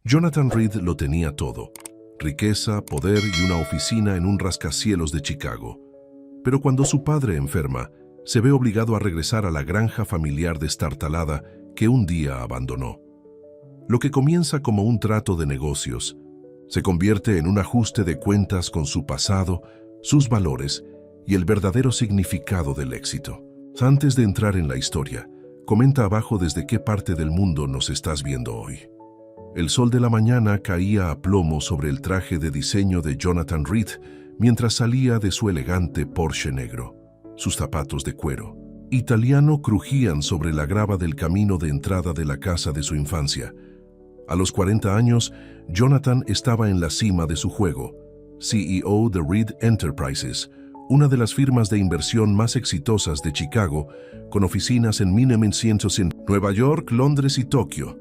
Jonathan Reed lo tenía todo: riqueza, poder y una oficina en un rascacielos de Chicago. Pero cuando su padre enferma, se ve obligado a regresar a la granja familiar destartalada que un día abandonó. Lo que comienza como un trato de negocios se convierte en un ajuste de cuentas con su pasado, sus valores y el verdadero significado del éxito. Antes de entrar en la historia, comenta abajo desde qué parte del mundo nos estás viendo hoy. El sol de la mañana caía a plomo sobre el traje de diseño de Jonathan Reed mientras salía de su elegante Porsche negro. Sus zapatos de cuero italiano crujían sobre la grava del camino de entrada de la casa de su infancia. A los 40 años, Jonathan estaba en la cima de su juego, CEO de Reed Enterprises, una de las firmas de inversión más exitosas de Chicago, con oficinas en 1900 en Nueva York, Londres y Tokio.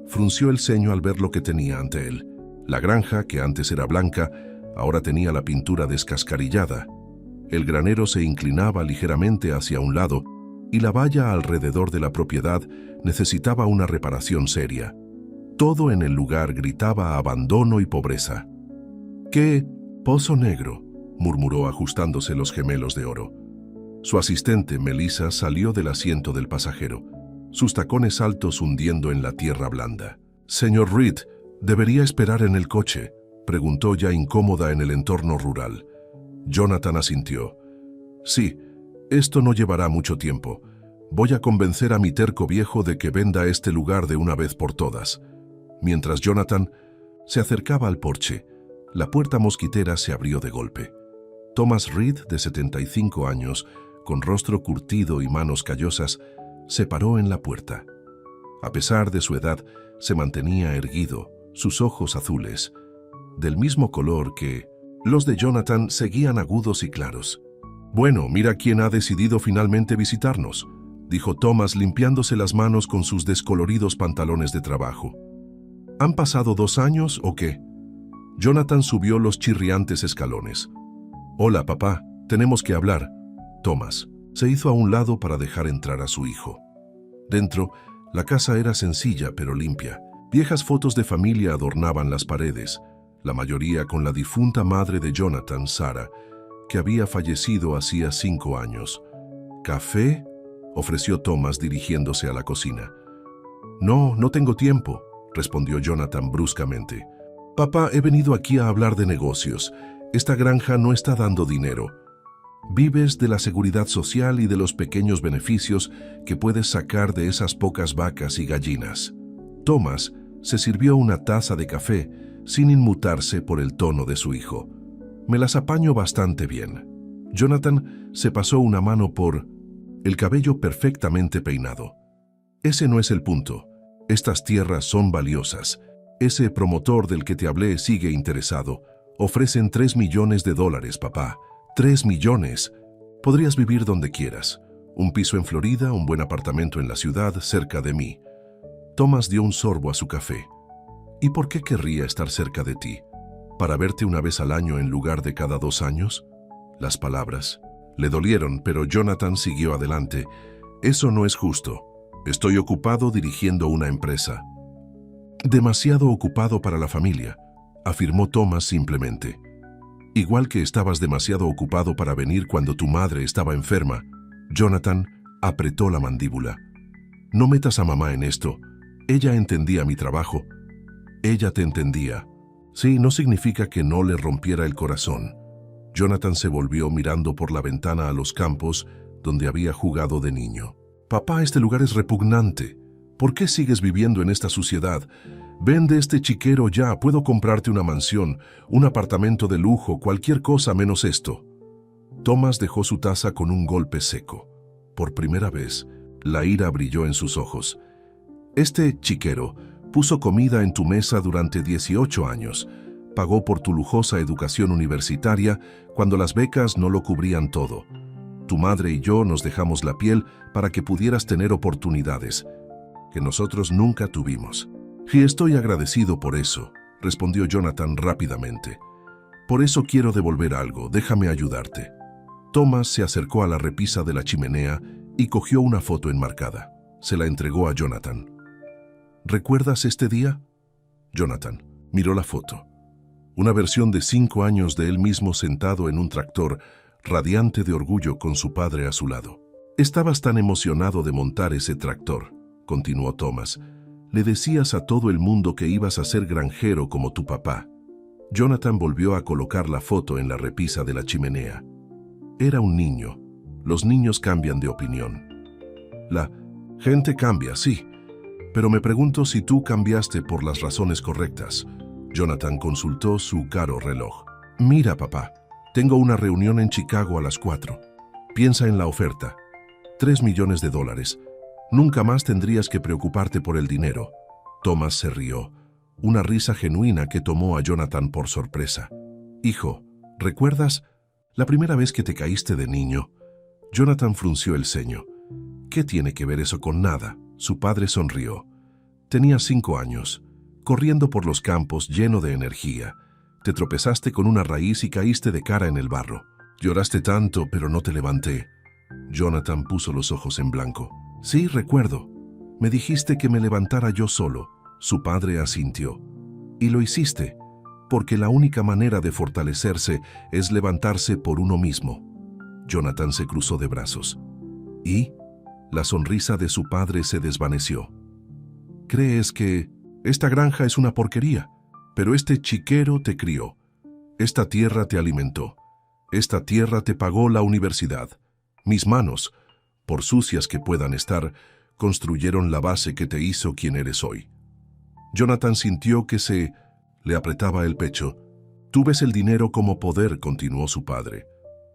Frunció el ceño al ver lo que tenía ante él. La granja, que antes era blanca, ahora tenía la pintura descascarillada. El granero se inclinaba ligeramente hacia un lado y la valla alrededor de la propiedad necesitaba una reparación seria. Todo en el lugar gritaba abandono y pobreza. «¡Qué pozo negro!», murmuró ajustándose los gemelos de oro. Su asistente, Melissa, salió del asiento del pasajero, sus tacones altos hundiendo en la tierra blanda. «Señor Reed, ¿debería esperar en el coche?», preguntó ya incómoda en el entorno rural. Jonathan asintió. «Sí, esto no llevará mucho tiempo. Voy a convencer a mi terco viejo de que venda este lugar de una vez por todas». Mientras Jonathan se acercaba al porche, la puerta mosquitera se abrió de golpe. Thomas Reed, de 75 años, con rostro curtido y manos callosas, se paró en la puerta. A pesar de su edad, se mantenía erguido, sus ojos azules, del mismo color que los de Jonathan, seguían agudos y claros. «Bueno, mira quién ha decidido finalmente visitarnos», dijo Thomas limpiándose las manos con sus descoloridos pantalones de trabajo. «¿Han pasado 2 años o qué?». Jonathan subió los chirriantes escalones. «Hola, papá, tenemos que hablar». Thomas se hizo a un lado para dejar entrar a su hijo. Dentro, la casa era sencilla pero limpia. Viejas fotos de familia adornaban las paredes, la mayoría con la difunta madre de Jonathan, Sarah, que había fallecido hacía 5 años. «¿Café?», ofreció Thomas dirigiéndose a la cocina. «No, no tengo tiempo», respondió Jonathan bruscamente. «Papá, he venido aquí a hablar de negocios. Esta granja no está dando dinero. Vives de la seguridad social y de los pequeños beneficios que puedes sacar de esas pocas vacas y gallinas». Thomas se sirvió una taza de café sin inmutarse por el tono de su hijo. «Me las apaño bastante bien». Jonathan se pasó una mano por el cabello perfectamente peinado. «Ese no es el punto. Estas tierras son valiosas. Ese promotor del que te hablé sigue interesado. Ofrecen $3 millones, papá. $3 millones. Podrías vivir donde quieras. Un piso en Florida, un buen apartamento en la ciudad, cerca de mí». Thomas dio un sorbo a su café. «¿Y por qué querría estar cerca de ti? ¿Para verte una vez al año en lugar de cada 2 años?» Las palabras le dolieron, pero Jonathan siguió adelante. «Eso no es justo. Estoy ocupado dirigiendo una empresa». «Demasiado ocupado para la familia», afirmó Thomas simplemente. «Igual que estabas demasiado ocupado para venir cuando tu madre estaba enferma». Jonathan apretó la mandíbula. «No metas a mamá en esto. Ella entendía mi trabajo». «Ella te entendía». «Sí, no significa que no le rompiera el corazón». Jonathan se volvió mirando por la ventana a los campos donde había jugado de niño. «Papá, este lugar es repugnante. ¿Por qué sigues viviendo en esta suciedad? Vende este chiquero ya, puedo comprarte una mansión, un apartamento de lujo, cualquier cosa menos esto». Thomas dejó su taza con un golpe seco. Por primera vez, la ira brilló en sus ojos. «Este chiquero puso comida en tu mesa durante 18 años, pagó por tu lujosa educación universitaria cuando las becas no lo cubrían todo. Tu madre y yo nos dejamos la piel para que pudieras tener oportunidades que nosotros nunca tuvimos. Y estoy agradecido por eso», respondió Jonathan rápidamente. «Por eso quiero devolver algo, déjame ayudarte». Thomas se acercó a la repisa de la chimenea y cogió una foto enmarcada. Se la entregó a Jonathan. «¿Recuerdas este día?». Jonathan miró la foto. Una versión de 5 años de él mismo sentado en un tractor, radiante de orgullo con su padre a su lado. Estabas tan emocionado de montar ese tractor, continuó Thomas. Le decías a todo el mundo que ibas a ser granjero como tu papá. Jonathan volvió a colocar la foto en la repisa de la chimenea. Era un niño. Los niños cambian de opinión. La gente cambia, sí, pero me pregunto si tú cambiaste por las razones correctas. Jonathan consultó su caro reloj. Mira, papá, tengo una reunión en Chicago a las 4. Piensa en la oferta. $3 millones. Nunca más tendrías que preocuparte por el dinero. Thomas se rió, una risa genuina que tomó a Jonathan por sorpresa. Hijo, ¿recuerdas la primera vez que te caíste de niño? Jonathan frunció el ceño. ¿Qué tiene que ver eso con nada? Su padre sonrió. Tenías 5 años, corriendo por los campos lleno de energía. Te tropezaste con una raíz y caíste de cara en el barro. Lloraste tanto, pero no te levanté. Jonathan puso los ojos en blanco. Sí, recuerdo. Me dijiste que me levantara yo solo. Su padre asintió. Y lo hiciste, porque la única manera de fortalecerse es levantarse por uno mismo. Jonathan se cruzó de brazos. ¿Y? La sonrisa de su padre se desvaneció. ¿Crees que esta granja es una porquería? Pero este chiquero te crió. Esta tierra te alimentó. Esta tierra te pagó la universidad. Mis manos, por sucias que puedan estar, construyeron la base que te hizo quien eres hoy. Jonathan sintió que se le apretaba el pecho. Tú ves el dinero como poder, continuó su padre.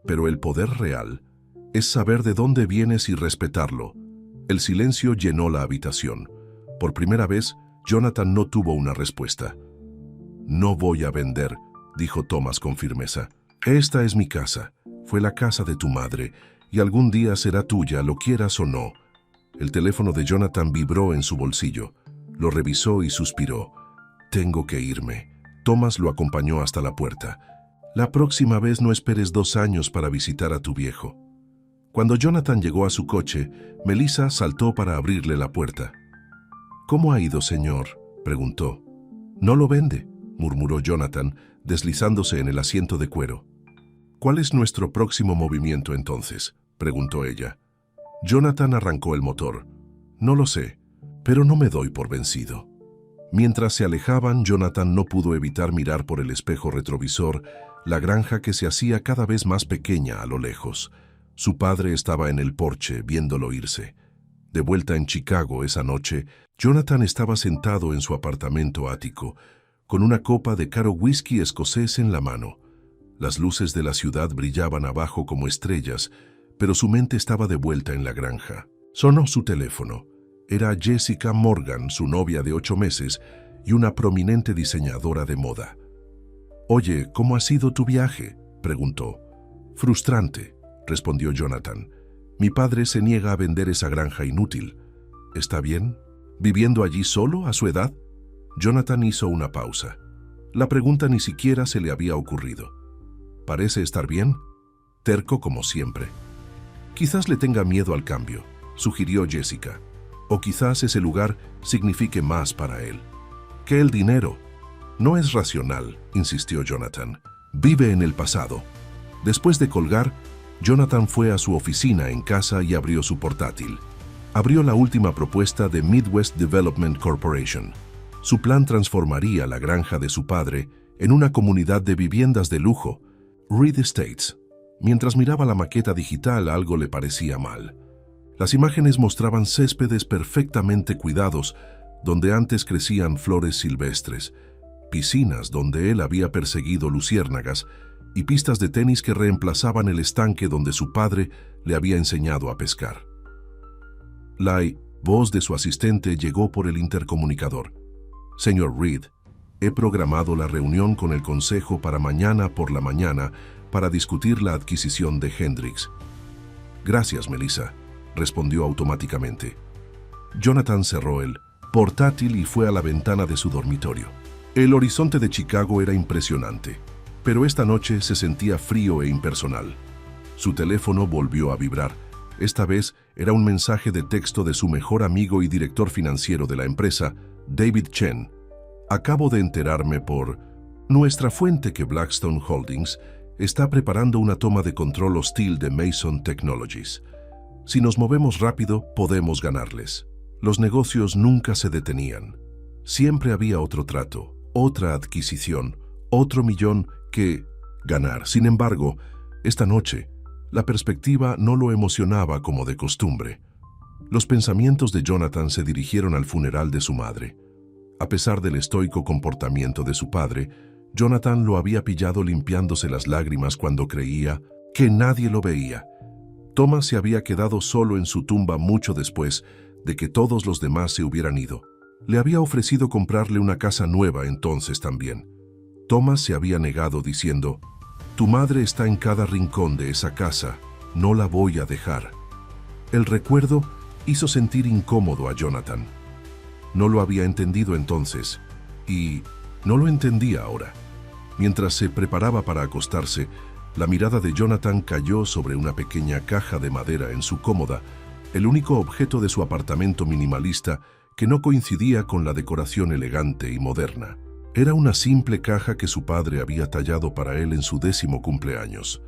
Pero el poder real es saber de dónde vienes y respetarlo. El silencio llenó la habitación. Por primera vez, Jonathan no tuvo una respuesta. No voy a vender, dijo Thomas con firmeza. Esta es mi casa. Fue la casa de tu madre, y algún día será tuya, lo quieras o no. El teléfono de Jonathan vibró en su bolsillo. Lo revisó y suspiró. Tengo que irme. Thomas lo acompañó hasta la puerta. La próxima vez no esperes 2 años para visitar a tu viejo. Cuando Jonathan llegó a su coche, Melissa saltó para abrirle la puerta. ¿Cómo ha ido, señor?, preguntó. No lo vende, murmuró Jonathan, deslizándose en el asiento de cuero. ¿Cuál es nuestro próximo movimiento entonces?, preguntó ella. Jonathan arrancó el motor. No lo sé, pero no me doy por vencido. Mientras se alejaban, Jonathan no pudo evitar mirar por el espejo retrovisor la granja que se hacía cada vez más pequeña a lo lejos. Su padre estaba en el porche, viéndolo irse. De vuelta en Chicago esa noche, Jonathan estaba sentado en su apartamento ático, con una copa de caro whisky escocés en la mano. Las luces de la ciudad brillaban abajo como estrellas, pero su mente estaba de vuelta en la granja. Sonó su teléfono. Era Jessica Morgan, su novia de 8 meses y una prominente diseñadora de moda. «Oye, ¿cómo ha sido tu viaje?», preguntó. «Frustrante», respondió Jonathan. «Mi padre se niega a vender esa granja inútil. ¿Está bien? ¿Viviendo allí solo a su edad?». Jonathan hizo una pausa. La pregunta ni siquiera se le había ocurrido. «¿Parece estar bien?», terco como siempre. «Quizás le tenga miedo al cambio», sugirió Jessica. «O quizás ese lugar signifique más para él». «Que el dinero». «No es racional», insistió Jonathan. «Vive en el pasado». Después de colgar, Jonathan fue a su oficina en casa y abrió su portátil. Abrió la última propuesta de Midwest Development Corporation. Su plan transformaría la granja de su padre en una comunidad de viviendas de lujo, Reed Estates. Mientras miraba la maqueta digital, algo le parecía mal. Las imágenes mostraban céspedes perfectamente cuidados, donde antes crecían flores silvestres, piscinas donde él había perseguido luciérnagas y pistas de tenis que reemplazaban el estanque donde su padre le había enseñado a pescar. La voz de su asistente llegó por el intercomunicador. «Señor Reed, he programado la reunión con el consejo para mañana por la mañana para discutir la adquisición de Hendrix». «Gracias, Melissa», respondió automáticamente. Jonathan cerró el portátil y fue a la ventana de su dormitorio. El horizonte de Chicago era impresionante, pero esta noche se sentía frío e impersonal. Su teléfono volvió a vibrar. Esta vez era un mensaje de texto de su mejor amigo y director financiero de la empresa, David Chen. Acabo de enterarme por nuestra fuente que Blackstone Holdings está preparando una toma de control hostil de Mason Technologies. Si nos movemos rápido, podemos ganarles. Los negocios nunca se detenían. Siempre había otro trato, otra adquisición, otro millón que ganar. Sin embargo, esta noche, la perspectiva no lo emocionaba como de costumbre. Los pensamientos de Jonathan se dirigieron al funeral de su madre. A pesar del estoico comportamiento de su padre, Jonathan lo había pillado limpiándose las lágrimas cuando creía que nadie lo veía. Thomas se había quedado solo en su tumba mucho después de que todos los demás se hubieran ido. Le había ofrecido comprarle una casa nueva entonces también. Thomas se había negado diciendo, «Tu madre está en cada rincón de esa casa, no la voy a dejar». El recuerdo hizo sentir incómodo a Jonathan. No lo había entendido entonces, y no lo entendía ahora. Mientras se preparaba para acostarse, la mirada de Jonathan cayó sobre una pequeña caja de madera en su cómoda, el único objeto de su apartamento minimalista que no coincidía con la decoración elegante y moderna. Era una simple caja que su padre había tallado para él en su 10º cumpleaños.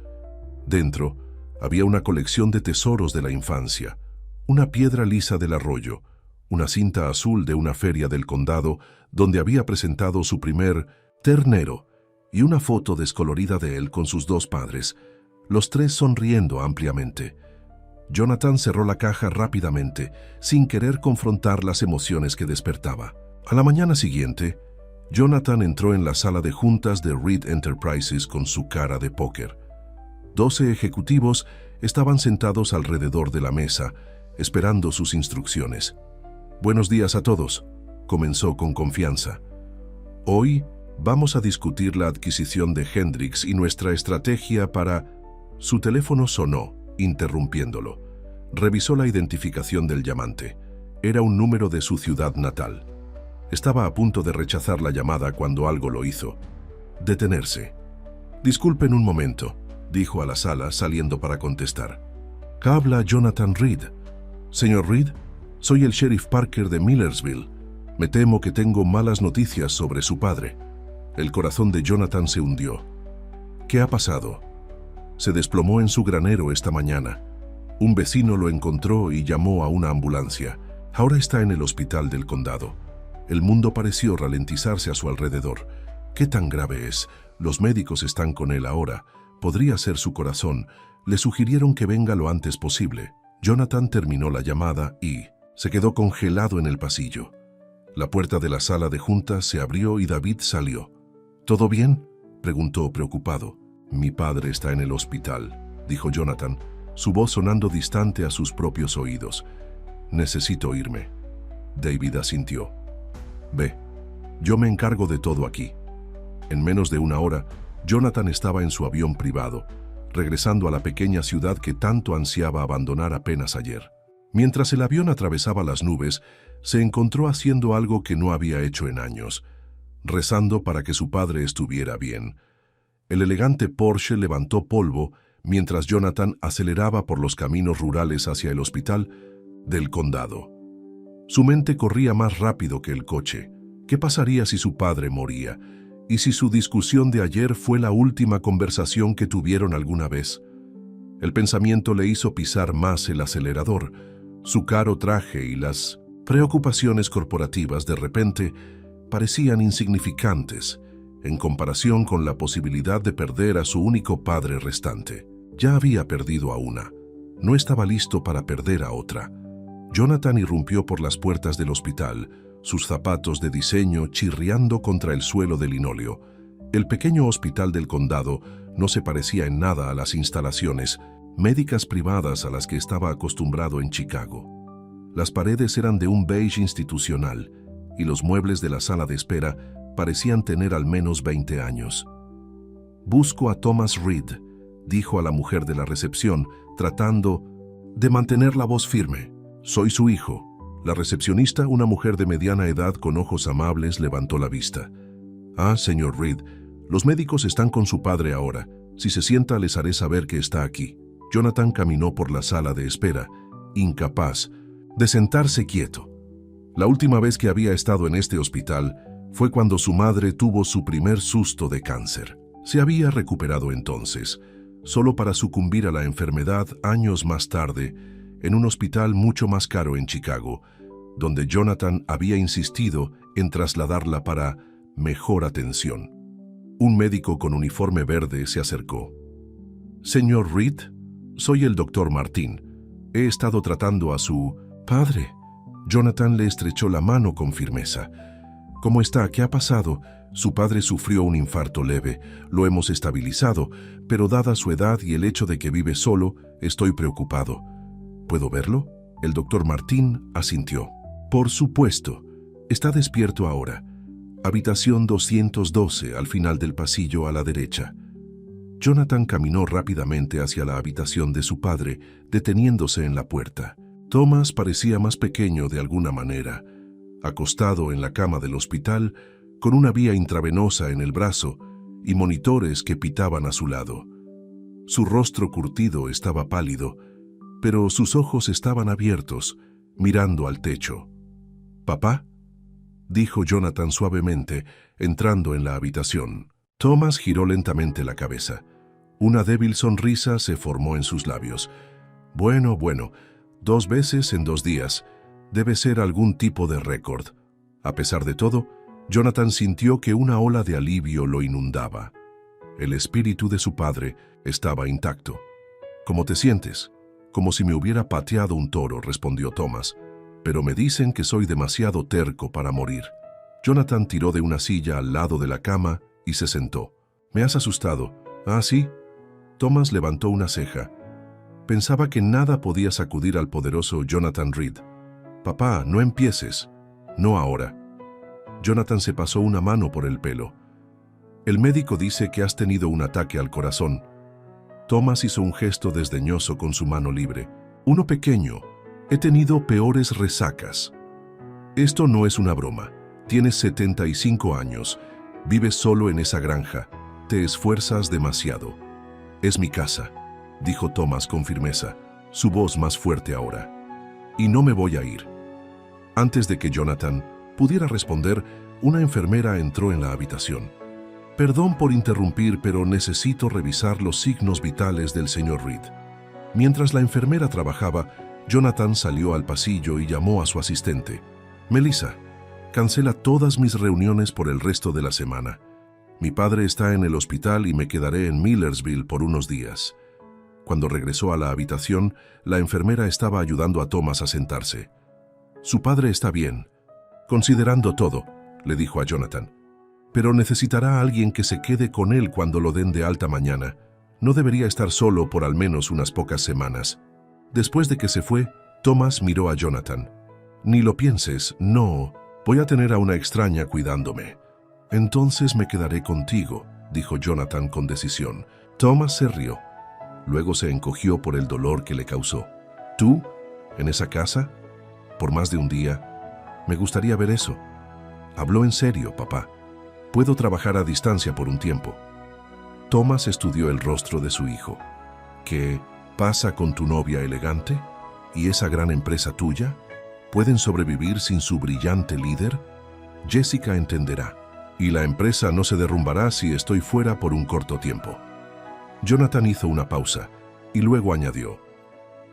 Dentro había una colección de tesoros de la infancia, una piedra lisa del arroyo, una cinta azul de una feria del condado donde había presentado su primer ternero y una foto descolorida de él con sus 2 padres, los 3 sonriendo ampliamente. Jonathan cerró la caja rápidamente, sin querer confrontar las emociones que despertaba. A la mañana siguiente, Jonathan entró en la sala de juntas de Reed Enterprises con su cara de póker. 12 ejecutivos estaban sentados alrededor de la mesa, esperando sus instrucciones. «Buenos días a todos», comenzó con confianza. «Hoy vamos a discutir la adquisición de Hendrix y nuestra estrategia para...» Su teléfono sonó, interrumpiéndolo. Revisó la identificación del llamante. Era un número de su ciudad natal. Estaba a punto de rechazar la llamada cuando algo lo hizo. Detenerse. «Disculpen un momento», dijo a la sala, saliendo para contestar. «Habla Jonathan Reed». «Señor Reed, soy el sheriff Parker de Millersville. Me temo que tengo malas noticias sobre su padre». El corazón de Jonathan se hundió. «¿Qué ha pasado?» «Se desplomó en su granero esta mañana. Un vecino lo encontró y llamó a una ambulancia. Ahora está en el hospital del condado». El mundo pareció ralentizarse a su alrededor. «¿Qué tan grave es? Los médicos están con él ahora. Podría ser su corazón. Le sugirieron que venga lo antes posible». Jonathan terminó la llamada y se quedó congelado en el pasillo. La puerta de la sala de juntas se abrió y David salió. «¿Todo bien?», preguntó preocupado. «Mi padre está en el hospital», dijo Jonathan, su voz sonando distante a sus propios oídos. «Necesito irme». David asintió. «Ve, yo me encargo de todo aquí». En menos de una hora, Jonathan estaba en su avión privado, regresando a la pequeña ciudad que tanto ansiaba abandonar apenas ayer. Mientras el avión atravesaba las nubes, se encontró haciendo algo que no había hecho en años, rezando para que su padre estuviera bien. El elegante Porsche levantó polvo mientras Jonathan aceleraba por los caminos rurales hacia el hospital del condado. Su mente corría más rápido que el coche. ¿Qué pasaría si su padre moría? ¿Y si su discusión de ayer fue la última conversación que tuvieron alguna vez? El pensamiento le hizo pisar más el acelerador. Su caro traje y las preocupaciones corporativas de repente parecían insignificantes en comparación con la posibilidad de perder a su único padre restante. Ya había perdido a una. No estaba listo para perder a otra. Jonathan irrumpió por las puertas del hospital, sus zapatos de diseño chirriando contra el suelo de linóleo. El pequeño hospital del condado no se parecía en nada a las instalaciones médicas privadas a las que estaba acostumbrado en Chicago. Las paredes eran de un beige institucional y los muebles de la sala de espera parecían tener al menos 20 años. «Busco a Thomas Reed», dijo a la mujer de la recepción, tratando de mantener la voz firme. «Soy su hijo». La recepcionista, una mujer de mediana edad con ojos amables, levantó la vista. «Ah, señor Reed, los médicos están con su padre ahora. Si se sienta, les haré saber que está aquí». Jonathan caminó por la sala de espera, incapaz de sentarse quieto. La última vez que había estado en este hospital Fue cuando su madre tuvo su primer susto de cáncer. Se había recuperado entonces, solo para sucumbir a la enfermedad años más tarde en un hospital mucho más caro en Chicago, donde Jonathan había insistido en trasladarla para mejor atención. Un médico con uniforme verde se acercó. «Señor Reed, soy el doctor Martín. He estado tratando a su padre». Jonathan le estrechó la mano con firmeza. «¿Cómo está? ¿Qué ha pasado?» «Su padre sufrió un infarto leve. Lo hemos estabilizado, pero dada su edad y el hecho de que vive solo, estoy preocupado». «¿Puedo verlo?» El doctor Martín asintió. «Por supuesto. Está despierto ahora. Habitación 212, al final del pasillo a la derecha». Jonathan caminó rápidamente hacia la habitación de su padre, deteniéndose en la puerta. Thomas parecía más pequeño de alguna manera, acostado en la cama del hospital, con una vía intravenosa en el brazo y monitores que pitaban a su lado. Su rostro curtido estaba pálido, pero sus ojos estaban abiertos, mirando al techo. «¿Papá?», dijo Jonathan suavemente, entrando en la habitación. Thomas giró lentamente la cabeza. Una débil sonrisa se formó en sus labios. «Bueno, 2 veces en 2 días. Debe ser algún tipo de récord». A pesar de todo, Jonathan sintió que una ola de alivio lo inundaba. El espíritu de su padre estaba intacto. «¿Cómo te sientes?» «Como si me hubiera pateado un toro», respondió Thomas. «Pero me dicen que soy demasiado terco para morir». Jonathan tiró de una silla al lado de la cama y se sentó. «Me has asustado». «¿Ah, sí?» Thomas levantó una ceja. Pensaba que nada podía sacudir al poderoso Jonathan Reed. «Papá, no empieces». «No ahora». Jonathan se pasó una mano por el pelo. «El médico dice que has tenido un ataque al corazón». Thomas hizo un gesto desdeñoso con su mano libre. «Uno pequeño. He tenido peores resacas». «Esto no es una broma. Tienes 75 años. Vives solo en esa granja. Te esfuerzas demasiado». «Es mi casa», dijo Thomas con firmeza, su voz más fuerte ahora. «Y no me voy a ir». Antes de que Jonathan pudiera responder, una enfermera entró en la habitación. «Perdón por interrumpir, pero necesito revisar los signos vitales del señor Reed». Mientras la enfermera trabajaba, Jonathan salió al pasillo y llamó a su asistente. «Melissa, cancela todas mis reuniones por el resto de la semana. Mi padre está en el hospital y me quedaré en Millersville por unos días». Cuando regresó a la habitación, la enfermera estaba ayudando a Thomas a sentarse. «Su padre está bien, considerando todo», le dijo a Jonathan. «Pero necesitará a alguien que se quede con él cuando lo den de alta mañana. No debería estar solo por al menos unas pocas semanas». Después de que se fue, Thomas miró a Jonathan. «Ni lo pienses, no. Voy a tener a una extraña cuidándome». «Entonces me quedaré contigo», dijo Jonathan con decisión. Thomas se rió. Luego se encogió por el dolor que le causó. «¿Tú? ¿En esa casa? ¿Por más de un día? Me gustaría ver eso». «Habló en serio, papá. Puedo trabajar a distancia por un tiempo». Thomas estudió el rostro de su hijo. «¿Qué pasa con tu novia elegante? ¿Y esa gran empresa tuya? ¿Pueden sobrevivir sin su brillante líder? Jessica entenderá. Y la empresa no se derrumbará si estoy fuera por un corto tiempo». Jonathan hizo una pausa y luego añadió: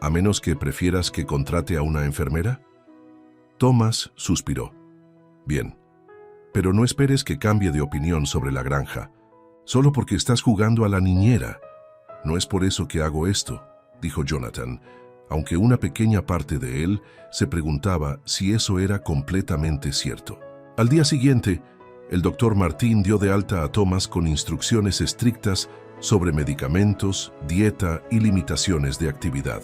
«¿A menos que prefieras que contrate a una enfermera?» Thomas suspiró. «Bien, pero no esperes que cambie de opinión sobre la granja, solo porque estás jugando a la niñera. No es por eso que hago esto», dijo Jonathan, aunque una pequeña parte de él se preguntaba si eso era completamente cierto. Al día siguiente, el doctor Martín dio de alta a Thomas con instrucciones estrictas sobre medicamentos, dieta y limitaciones de actividad.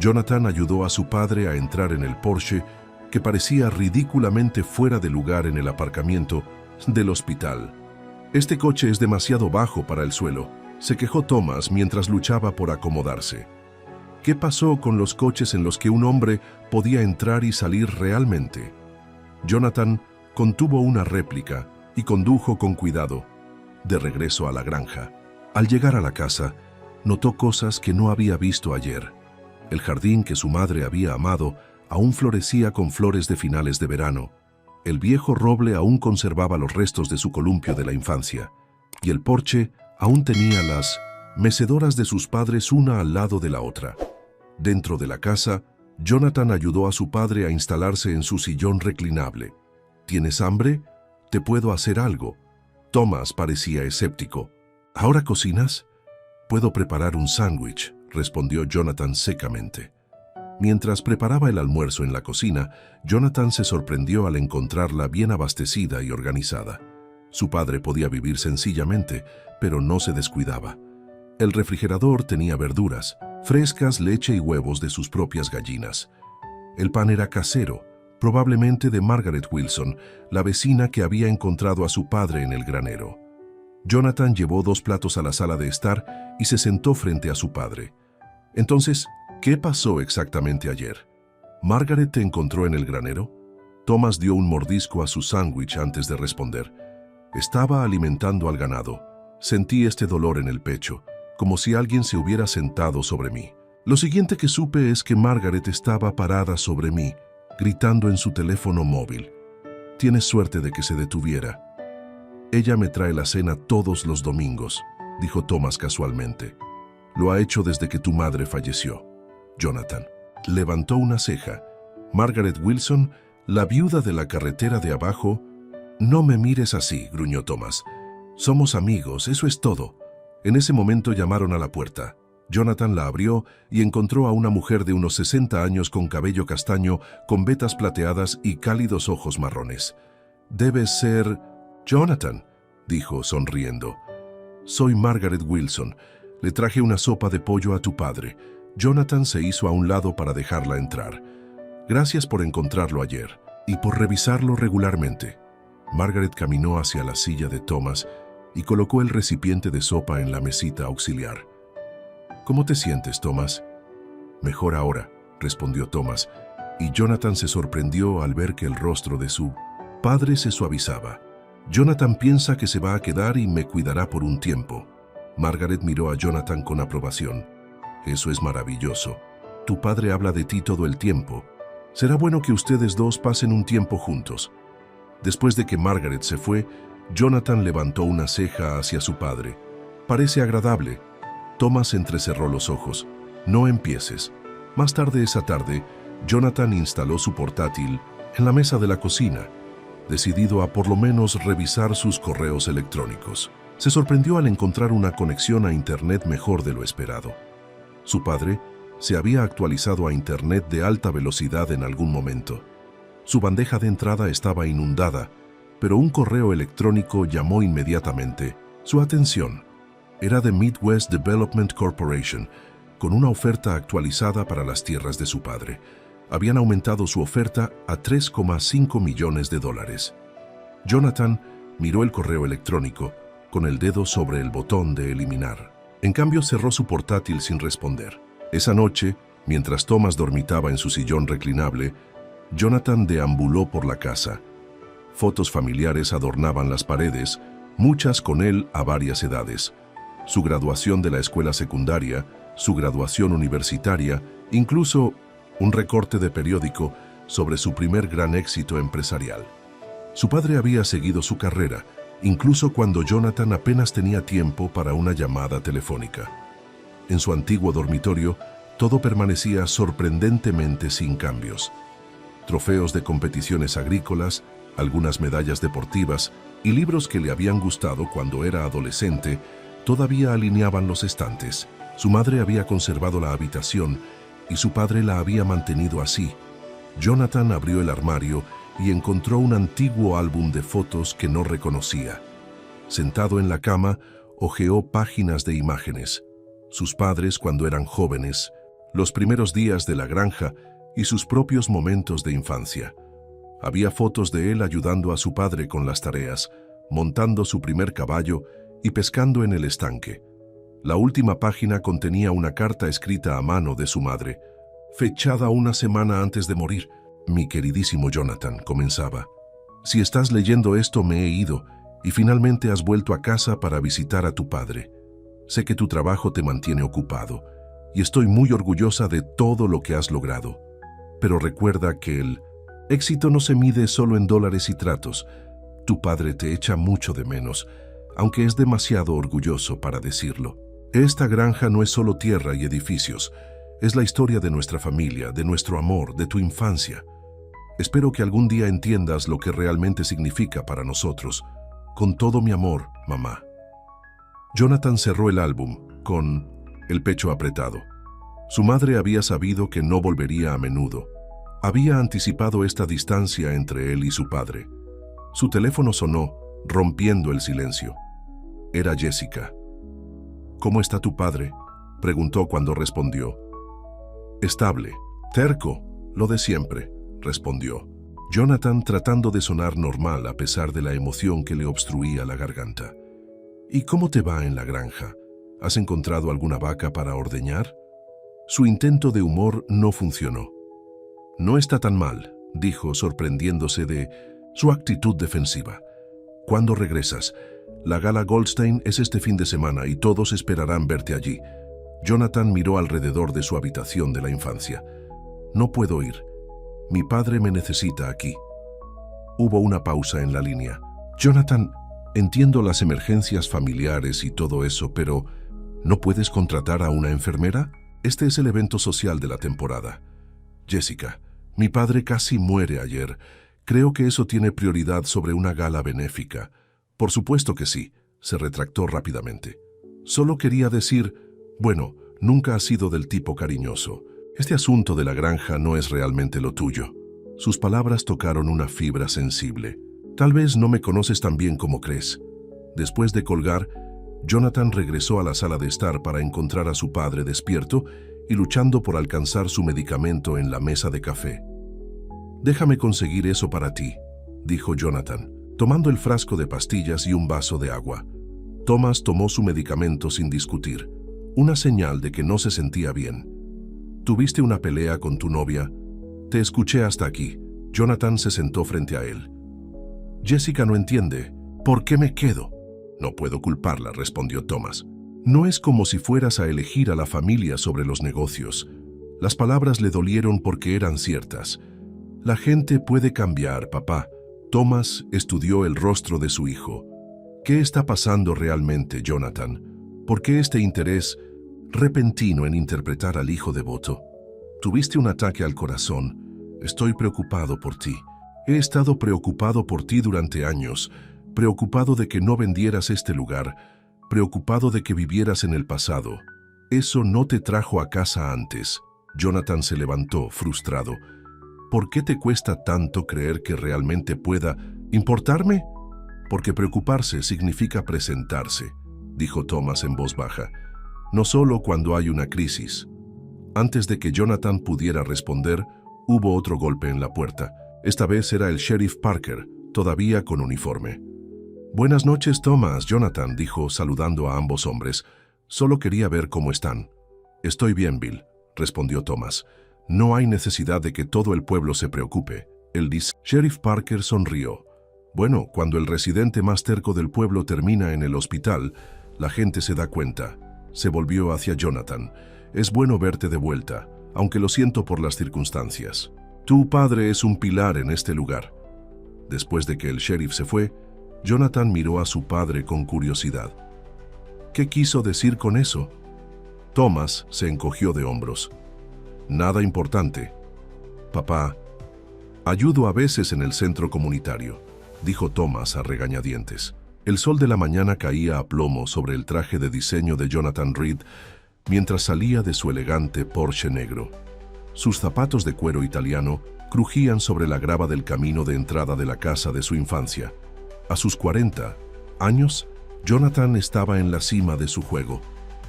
Jonathan ayudó a su padre a entrar en el Porsche, que parecía ridículamente fuera de lugar en el aparcamiento del hospital. «Este coche es demasiado bajo para el suelo», se quejó Thomas mientras luchaba por acomodarse. ¿Qué pasó con los coches en los que un hombre podía entrar y salir realmente? Jonathan contuvo una réplica y condujo con cuidado de regreso a la granja. Al llegar a la casa, notó cosas que no había visto ayer. El jardín que su madre había amado aún florecía con flores de finales de verano, El viejo roble aún conservaba los restos de su columpio de la infancia, y el porche aún tenía las mecedoras de sus padres una al lado de la otra. Dentro de la casa, Jonathan ayudó a su padre a instalarse en su sillón reclinable. ¿Tienes hambre? ¿Te puedo hacer algo? Thomas parecía escéptico. ¿Ahora cocinas? Puedo preparar un sándwich, respondió Jonathan secamente. Mientras preparaba el almuerzo en la cocina, Jonathan se sorprendió al encontrarla bien abastecida y organizada. Su padre podía vivir sencillamente, pero no se descuidaba. El refrigerador tenía verduras, frescas, leche y huevos de sus propias gallinas. El pan era casero, probablemente de Margaret Wilson, la vecina que había encontrado a su padre en el granero. Jonathan llevó 2 platos a la sala de estar y se sentó frente a su padre. Entonces, ¿qué pasó exactamente ayer? ¿Margaret te encontró en el granero? Thomas dio un mordisco a su sándwich antes de responder. Estaba alimentando al ganado. Sentí este dolor en el pecho, como si alguien se hubiera sentado sobre mí. Lo siguiente que supe es que Margaret estaba parada sobre mí, gritando en su teléfono móvil. Tienes suerte de que se detuviera. Ella me trae la cena todos los domingos, dijo Thomas casualmente. Lo ha hecho desde que tu madre falleció. Jonathan levantó una ceja. Margaret Wilson, la viuda de la carretera de abajo. No me mires así, gruñó Thomas. Somos amigos, eso es todo. En ese momento llamaron a la puerta. Jonathan la abrió y encontró a una mujer de unos 60 años con cabello castaño, con vetas plateadas y cálidos ojos marrones. Debes ser Jonathan, dijo sonriendo. Soy Margaret Wilson. Le traje una sopa de pollo a tu padre. Jonathan se hizo a un lado para dejarla entrar. Gracias por encontrarlo ayer y por revisarlo regularmente. Margaret caminó hacia la silla de Thomas y colocó el recipiente de sopa en la mesita auxiliar. ¿Cómo te sientes, Thomas? Mejor ahora, respondió Thomas, y Jonathan se sorprendió al ver que el rostro de su padre se suavizaba. Jonathan piensa que se va a quedar y me cuidará por un tiempo. Margaret miró a Jonathan con aprobación. Eso es maravilloso. Tu padre habla de ti todo el tiempo. Será bueno que ustedes dos pasen un tiempo juntos. Después de que Margaret se fue, Jonathan levantó una ceja hacia su padre. Parece agradable. Thomas entrecerró los ojos. No empieces. Más tarde esa tarde, Jonathan instaló su portátil en la mesa de la cocina, decidido a por lo menos revisar sus correos electrónicos. Se sorprendió al encontrar una conexión a Internet mejor de lo esperado. Su padre se había actualizado a Internet de alta velocidad en algún momento. Su bandeja de entrada estaba inundada, pero un correo electrónico llamó inmediatamente su atención. Era de Midwest Development Corporation, con una oferta actualizada para las tierras de su padre. Habían aumentado su oferta a $3,5 millones. Jonathan miró el correo electrónico con el dedo sobre el botón de eliminar. En cambio, cerró su portátil sin responder. Esa noche, mientras Thomas dormitaba en su sillón reclinable, Jonathan deambuló por la casa. Fotos familiares adornaban las paredes, muchas con él a varias edades. Su graduación de la escuela secundaria, su graduación universitaria, incluso un recorte de periódico sobre su primer gran éxito empresarial. Su padre había seguido su carrera, incluso cuando Jonathan apenas tenía tiempo para una llamada telefónica. En su antiguo dormitorio, todo permanecía sorprendentemente sin cambios. Trofeos de competiciones agrícolas, algunas medallas deportivas y libros que le habían gustado cuando era adolescente todavía alineaban los estantes. Su madre había conservado la habitación y su padre la había mantenido así. Jonathan abrió el armario y encontró un antiguo álbum de fotos que no reconocía. Sentado en la cama, hojeó páginas de imágenes. Sus padres cuando eran jóvenes, los primeros días de la granja y sus propios momentos de infancia. Había fotos de él ayudando a su padre con las tareas, montando su primer caballo y pescando en el estanque. La última página contenía una carta escrita a mano de su madre, fechada una semana antes de morir. Mi queridísimo Jonathan, comenzaba. Si estás leyendo esto, me he ido y finalmente has vuelto a casa para visitar a tu padre. Sé que tu trabajo te mantiene ocupado y estoy muy orgullosa de todo lo que has logrado. Pero recuerda que el Éxito no se mide solo en dólares y tratos. Tu padre te echa mucho de menos, aunque es demasiado orgulloso para decirlo. Esta granja no es solo tierra y edificios, es la historia de nuestra familia, de nuestro amor, de tu infancia. Espero que algún día entiendas lo que realmente significa para nosotros. Con todo mi amor, mamá. Jonathan cerró el álbum, con el pecho apretado. Su madre había sabido que no volvería a menudo. Había anticipado esta distancia entre él y su padre. Su teléfono sonó, rompiendo el silencio. Era Jessica. «¿Cómo está tu padre?», preguntó cuando respondió. «Estable, terco, lo de siempre», respondió Jonathan, tratando de sonar normal a pesar de la emoción que le obstruía la garganta. «¿Y cómo te va en la granja? ¿Has encontrado alguna vaca para ordeñar?». Su intento de humor no funcionó. «No está tan mal», dijo, sorprendiéndose de su actitud defensiva. «¿Cuándo regresas? La gala Goldstein es este fin de semana y todos esperarán verte allí». Jonathan miró alrededor de su habitación de la infancia. «No puedo ir. Mi padre me necesita aquí». Hubo una pausa en la línea. «Jonathan, entiendo las emergencias familiares y todo eso, pero ¿no puedes contratar a una enfermera? Este es el evento social de la temporada». «Jessica, mi padre casi muere ayer. Creo que eso tiene prioridad sobre una gala benéfica». «Por supuesto que sí», se retractó rápidamente. «Solo quería decir, bueno, nunca has sido del tipo cariñoso. Este asunto de la granja no es realmente lo tuyo». Sus palabras tocaron una fibra sensible. «Tal vez no me conoces tan bien como crees». Después de colgar, Jonathan regresó a la sala de estar para encontrar a su padre despierto y luchando por alcanzar su medicamento en la mesa de café. «Déjame conseguir eso para ti», dijo Jonathan, tomando el frasco de pastillas y un vaso de agua. Thomas tomó su medicamento sin discutir, una señal de que no se sentía bien. «¿Tuviste una pelea con tu novia?». «Te escuché hasta aquí». Jonathan se sentó frente a él. «Jessica no entiende. ¿Por qué me quedo?». «No puedo culparla», respondió Thomas. «No es como si fueras a elegir a la familia sobre los negocios». Las palabras le dolieron porque eran ciertas. «La gente puede cambiar, papá». Thomas estudió el rostro de su hijo. «¿Qué está pasando realmente, Jonathan? ¿Por qué este interés repentino en interpretar al hijo devoto? Tuviste un ataque al corazón. Estoy preocupado por ti. He estado preocupado por ti durante años, preocupado de que no vendieras este lugar, preocupado de que vivieras en el pasado. Eso no te trajo a casa antes». Jonathan se levantó, frustrado. «¿Por qué te cuesta tanto creer que realmente pueda importarme?». «Porque preocuparse significa presentarse», dijo Thomas en voz baja. «No solo cuando hay una crisis». Antes de que Jonathan pudiera responder, hubo otro golpe en la puerta. Esta vez era el sheriff Parker, todavía con uniforme. «Buenas noches, Thomas», Jonathan dijo, saludando a ambos hombres. «Solo quería ver cómo están». «Estoy bien, Bill», respondió Thomas. «No hay necesidad de que todo el pueblo se preocupe». El sheriff Parker sonrió. «Bueno, cuando el residente más terco del pueblo termina en el hospital, la gente se da cuenta». Se volvió hacia Jonathan. «Es bueno verte de vuelta, aunque lo siento por las circunstancias. Tu padre es un pilar en este lugar». Después de que el sheriff se fue, Jonathan miró a su padre con curiosidad. «¿Qué quiso decir con eso?». Thomas se encogió de hombros. «Nada importante. Papá, ayudo a veces en el centro comunitario», dijo Thomas a regañadientes. El sol de la mañana caía a plomo sobre el traje de diseño de Jonathan Reed mientras salía de su elegante Porsche negro. Sus zapatos de cuero italiano crujían sobre la grava del camino de entrada de la casa de su infancia. A sus 40 años, Jonathan estaba en la cima de su juego.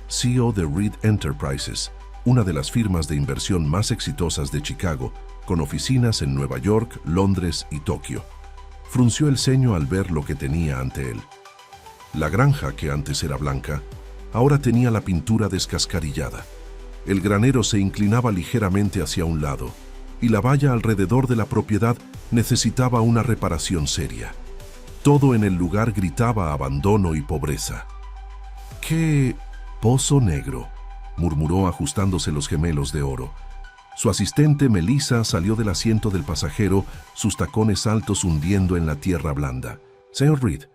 CEO de Reed Enterprises, una de las firmas de inversión más exitosas de Chicago, con oficinas en Nueva York, Londres y Tokio. Frunció el ceño al ver lo que tenía ante él. La granja, que antes era blanca, ahora tenía la pintura descascarillada. El granero se inclinaba ligeramente hacia un lado, y la valla alrededor de la propiedad necesitaba una reparación seria. Todo en el lugar gritaba abandono y pobreza. «¡Qué pozo negro!», murmuró ajustándose los gemelos de oro. Su asistente, Melissa, salió del asiento del pasajero, sus tacones altos hundiendo en la tierra blanda. «Señor Reed,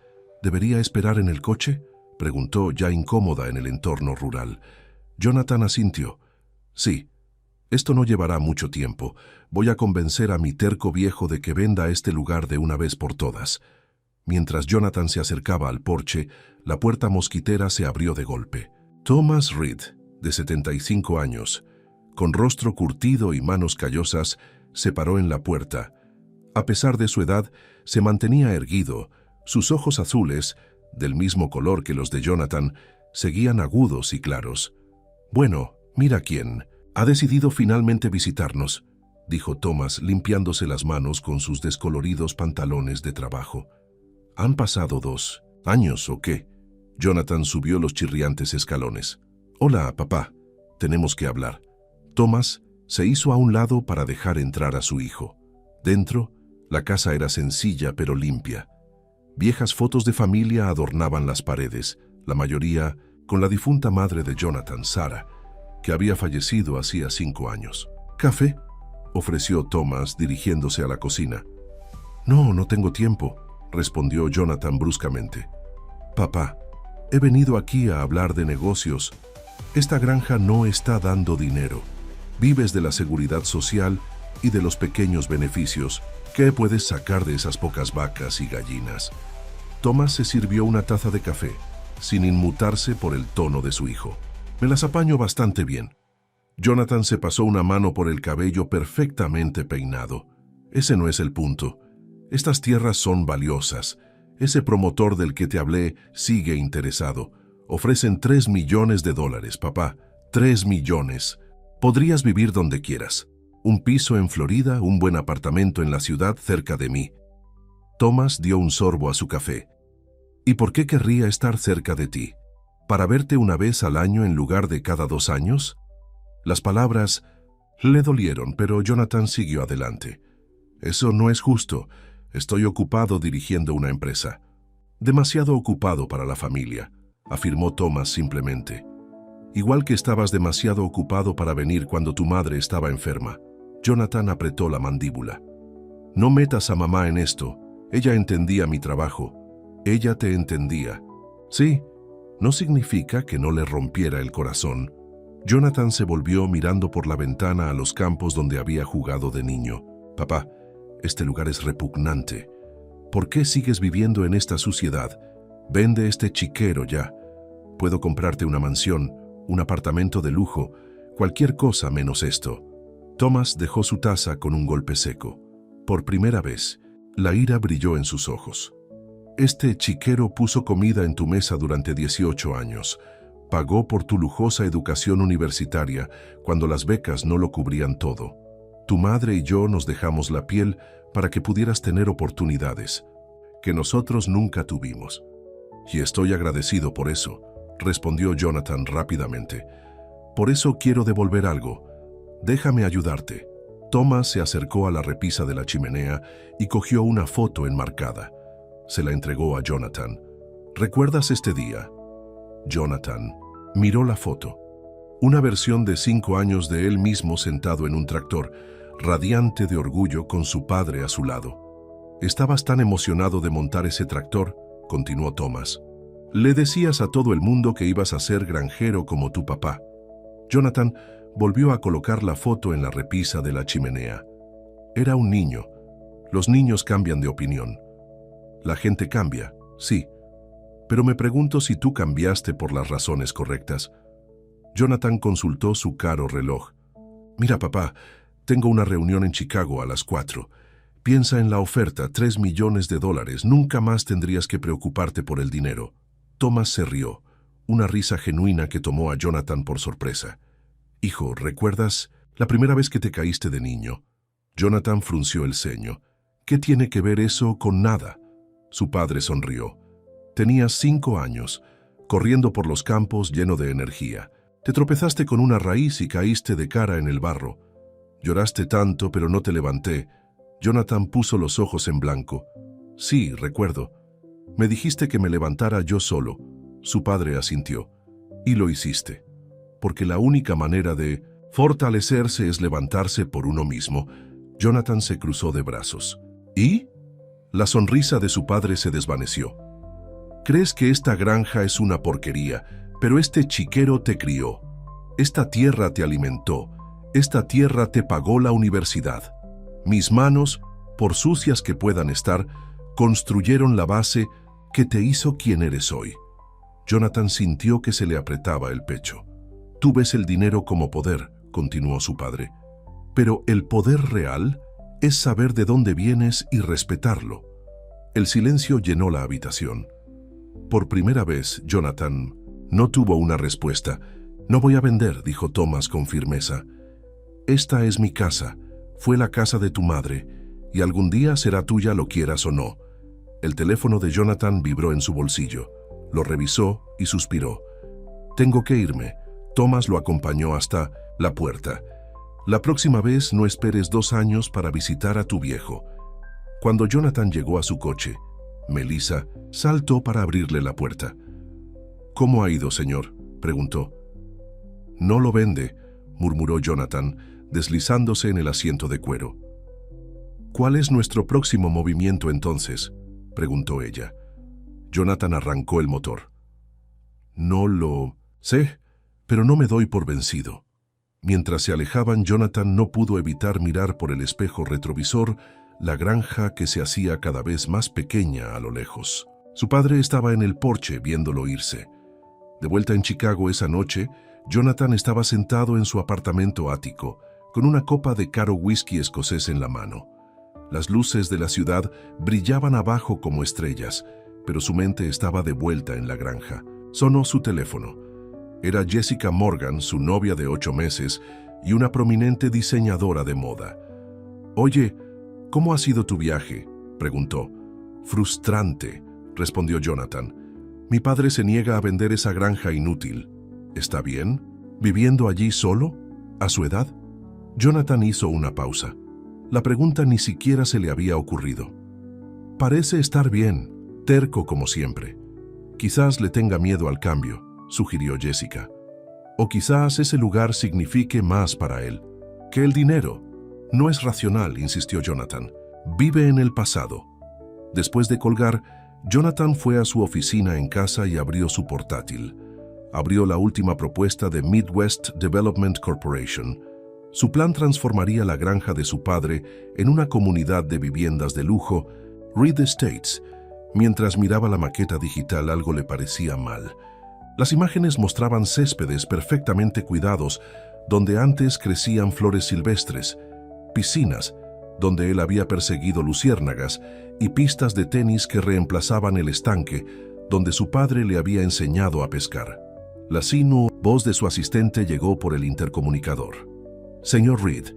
¿debería esperar en el coche?», preguntó, ya incómoda en el entorno rural. Jonathan asintió. «Sí. Esto no llevará mucho tiempo. Voy a convencer a mi terco viejo de que venda este lugar de una vez por todas». Mientras Jonathan se acercaba al porche, la puerta mosquitera se abrió de golpe. Thomas Reed, de 75 años, con rostro curtido y manos callosas, se paró en la puerta. A pesar de su edad, se mantenía erguido. Sus ojos azules, del mismo color que los de Jonathan, seguían agudos y claros. «Bueno, mira quién. Ha decidido finalmente visitarnos», dijo Thomas, limpiándose las manos con sus descoloridos pantalones de trabajo. «¿Han pasado 2 años o qué?». Jonathan subió los chirriantes escalones. «Hola, papá. Tenemos que hablar». Thomas se hizo a un lado para dejar entrar a su hijo. Dentro, la casa era sencilla pero limpia. Viejas fotos de familia adornaban las paredes, la mayoría con la difunta madre de Jonathan, Sarah, que había fallecido hacía 5 años. «¿Café?», ofreció Thomas, dirigiéndose a la cocina. «No, no tengo tiempo», respondió Jonathan bruscamente. «Papá, he venido aquí a hablar de negocios. Esta granja no está dando dinero. Vives de la seguridad social y de los pequeños beneficios. ¿Qué puedes sacar de esas pocas vacas y gallinas?». Thomas se sirvió una taza de café, sin inmutarse por el tono de su hijo. «Me las apaño bastante bien». Jonathan se pasó una mano por el cabello perfectamente peinado. «Ese no es el punto. Estas tierras son valiosas. Ese promotor del que te hablé sigue interesado. Ofrecen $3 millones, papá. 3 millones. Podrías vivir donde quieras. Un piso en Florida, un buen apartamento en la ciudad cerca de mí». Thomas dio un sorbo a su café. «¿Y por qué querría estar cerca de ti? ¿Para verte una vez al año en lugar de cada 2 años?» Las palabras le dolieron, pero Jonathan siguió adelante. «Eso no es justo. Estoy ocupado dirigiendo una empresa». «Demasiado ocupado para la familia», afirmó Thomas simplemente. «Igual que estabas demasiado ocupado para venir cuando tu madre estaba enferma». Jonathan apretó la mandíbula. «No metas a mamá en esto. Ella entendía mi trabajo. Ella te entendía». «Sí, no significa que no le rompiera el corazón». Jonathan se volvió mirando por la ventana a los campos donde había jugado de niño. «Papá, este lugar es repugnante. ¿Por qué sigues viviendo en esta suciedad? Vende este chiquero ya. Puedo comprarte una mansión, un apartamento de lujo, cualquier cosa menos esto». Thomas dejó su taza con un golpe seco. Por primera vez, la ira brilló en sus ojos. «Este chiquero puso comida en tu mesa durante 18 años. Pagó por tu lujosa educación universitaria cuando las becas no lo cubrían todo. Tu madre y yo nos dejamos la piel para que pudieras tener oportunidades que nosotros nunca tuvimos. Y estoy agradecido por eso», respondió Jonathan rápidamente. «Por eso quiero devolver algo. Déjame ayudarte». Thomas se acercó a la repisa de la chimenea y cogió una foto enmarcada. Se la entregó a Jonathan. «¿Recuerdas este día?». Jonathan miró la foto. Una versión de 5 años de él mismo sentado en un tractor, radiante de orgullo con su padre a su lado. «Estabas tan emocionado de montar ese tractor», continuó Thomas. «Le decías a todo el mundo que ibas a ser granjero como tu papá». Jonathan volvió a colocar la foto en la repisa de la chimenea. Era un niño. Los niños cambian de opinión. La gente cambia, sí. Pero me pregunto si tú cambiaste por las razones correctas. Jonathan consultó su caro reloj. «Mira, papá, tengo una reunión en Chicago a las 4. Piensa en la oferta, $3 millones. Nunca más tendrías que preocuparte por el dinero». Thomas se rió, una risa genuina que tomó a Jonathan por sorpresa. «Hijo, ¿recuerdas la primera vez que te caíste de niño?». Jonathan frunció el ceño. «¿Qué tiene que ver eso con nada?». Su padre sonrió. «Tenías 5 años, corriendo por los campos lleno de energía. Te tropezaste con una raíz y caíste de cara en el barro. Lloraste tanto, pero no te levanté». Jonathan puso los ojos en blanco. «Sí, recuerdo. Me dijiste que me levantara yo solo». Su padre asintió. «Y lo hiciste. Porque la única manera de Fortalecerse es levantarse por uno mismo. Jonathan se cruzó de brazos. ¿Y? La sonrisa de su padre se desvaneció. Crees que esta granja es una porquería, pero este chiquero te crió. Esta tierra te alimentó. Esta tierra te pagó la universidad. Mis manos, por sucias que puedan estar, construyeron la base que te hizo quien eres hoy. Jonathan sintió que se le apretaba el pecho. Tú ves el dinero como poder, continuó su padre. Pero el poder real es saber de dónde vienes y respetarlo. El silencio llenó la habitación. Por primera vez, Jonathan no tuvo una respuesta. No voy a vender, dijo Thomas con firmeza. Esta es mi casa, fue la casa de tu madre, y algún día será tuya lo quieras o no. El teléfono de Jonathan vibró en su bolsillo. Lo revisó y suspiró. Tengo que irme. Thomas lo acompañó hasta la puerta. La próxima vez no esperes 2 años para visitar a tu viejo. Cuando Jonathan llegó a su coche, Melissa saltó para abrirle la puerta. ¿Cómo ha ido, señor?, preguntó. No lo vende, murmuró Jonathan, deslizándose en el asiento de cuero. ¿Cuál es nuestro próximo movimiento entonces?, preguntó ella. Jonathan arrancó el motor. No lo sé, pero no me doy por vencido. Mientras se alejaban, Jonathan no pudo evitar mirar por el espejo retrovisor la granja que se hacía cada vez más pequeña a lo lejos. Su padre estaba en el porche viéndolo irse. De vuelta en Chicago esa noche, Jonathan estaba sentado en su apartamento ático, con una copa de caro whisky escocés en la mano. Las luces de la ciudad brillaban abajo como estrellas, pero su mente estaba de vuelta en la granja. Sonó su teléfono. Era Jessica Morgan, su novia de 8 meses, y una prominente diseñadora de moda. «Oye, ¿cómo ha sido tu viaje?», preguntó. «Frustrante», respondió Jonathan. «Mi padre se niega a vender esa granja inútil». «¿Está bien? ¿Viviendo allí solo? ¿A su edad?». Jonathan hizo una pausa. La pregunta ni siquiera se le había ocurrido. «Parece estar bien, terco como siempre. Quizás le tenga miedo al cambio», sugirió Jessica. «O quizás ese lugar signifique más para él que el dinero». «No es racional», insistió Jonathan. «Vive en el pasado». Después de colgar, Jonathan fue a su oficina en casa y abrió su portátil. Abrió la última propuesta de Midwest Development Corporation. Su plan transformaría la granja de su padre en una comunidad de viviendas de lujo, Reed Estates. Mientras miraba la maqueta digital, algo le parecía mal. Las imágenes mostraban céspedes perfectamente cuidados, donde antes crecían flores silvestres, piscinas, donde él había perseguido luciérnagas, y pistas de tenis que reemplazaban el estanque, donde su padre le había enseñado a pescar. La voz de su asistente llegó por el intercomunicador. «Señor Reed,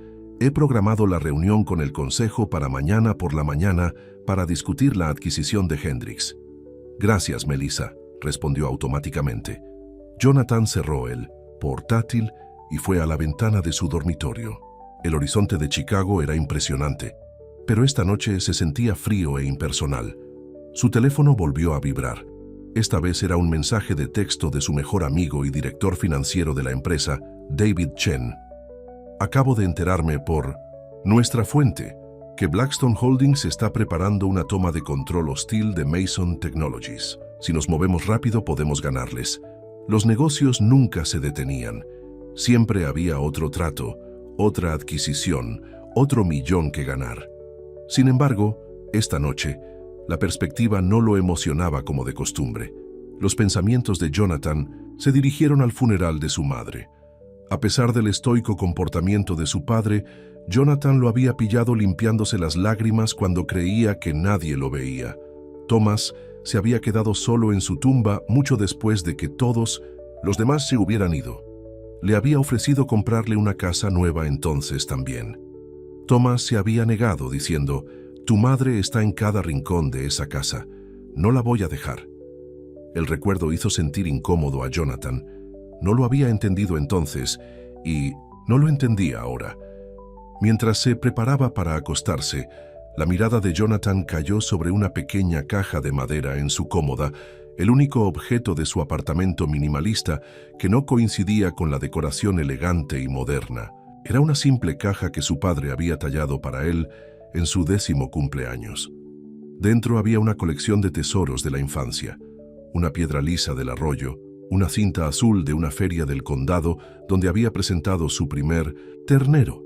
he programado la reunión con el consejo para mañana por la mañana para discutir la adquisición de Hendrix». «Gracias, Melissa», respondió automáticamente. Jonathan cerró el portátil y fue a la ventana de su dormitorio. El horizonte de Chicago era impresionante, pero esta noche se sentía frío e impersonal. Su teléfono volvió a vibrar. Esta vez era un mensaje de texto de su mejor amigo y director financiero de la empresa, David Chen. «Acabo de enterarme por nuestra fuente que Blackstone Holdings está preparando una toma de control hostil de Mason Technologies. Si nos movemos rápido podemos ganarles. Los negocios nunca se detenían. Siempre había otro trato, otra adquisición, otro millón que ganar. Sin embargo, esta noche, la perspectiva no lo emocionaba como de costumbre. Los pensamientos de Jonathan se dirigieron al funeral de su madre. A pesar del estoico comportamiento de su padre, Jonathan lo había pillado limpiándose las lágrimas cuando creía que nadie lo veía. Thomas se había quedado solo en su tumba mucho después de que todos los demás se hubieran ido. Le había ofrecido comprarle una casa nueva entonces también. Thomas se había negado diciendo: «Tu madre está en cada rincón de esa casa. No la voy a dejar». El recuerdo hizo sentir incómodo a Jonathan. No lo había entendido entonces y no lo entendía ahora. Mientras se preparaba para acostarse, la mirada de Jonathan cayó sobre una pequeña caja de madera en su cómoda, el único objeto de su apartamento minimalista que no coincidía con la decoración elegante y moderna. Era una simple caja que su padre había tallado para él en su 10º cumpleaños. Dentro había una colección de tesoros de la infancia, una piedra lisa del arroyo, una cinta azul de una feria del condado donde había presentado su primer ternero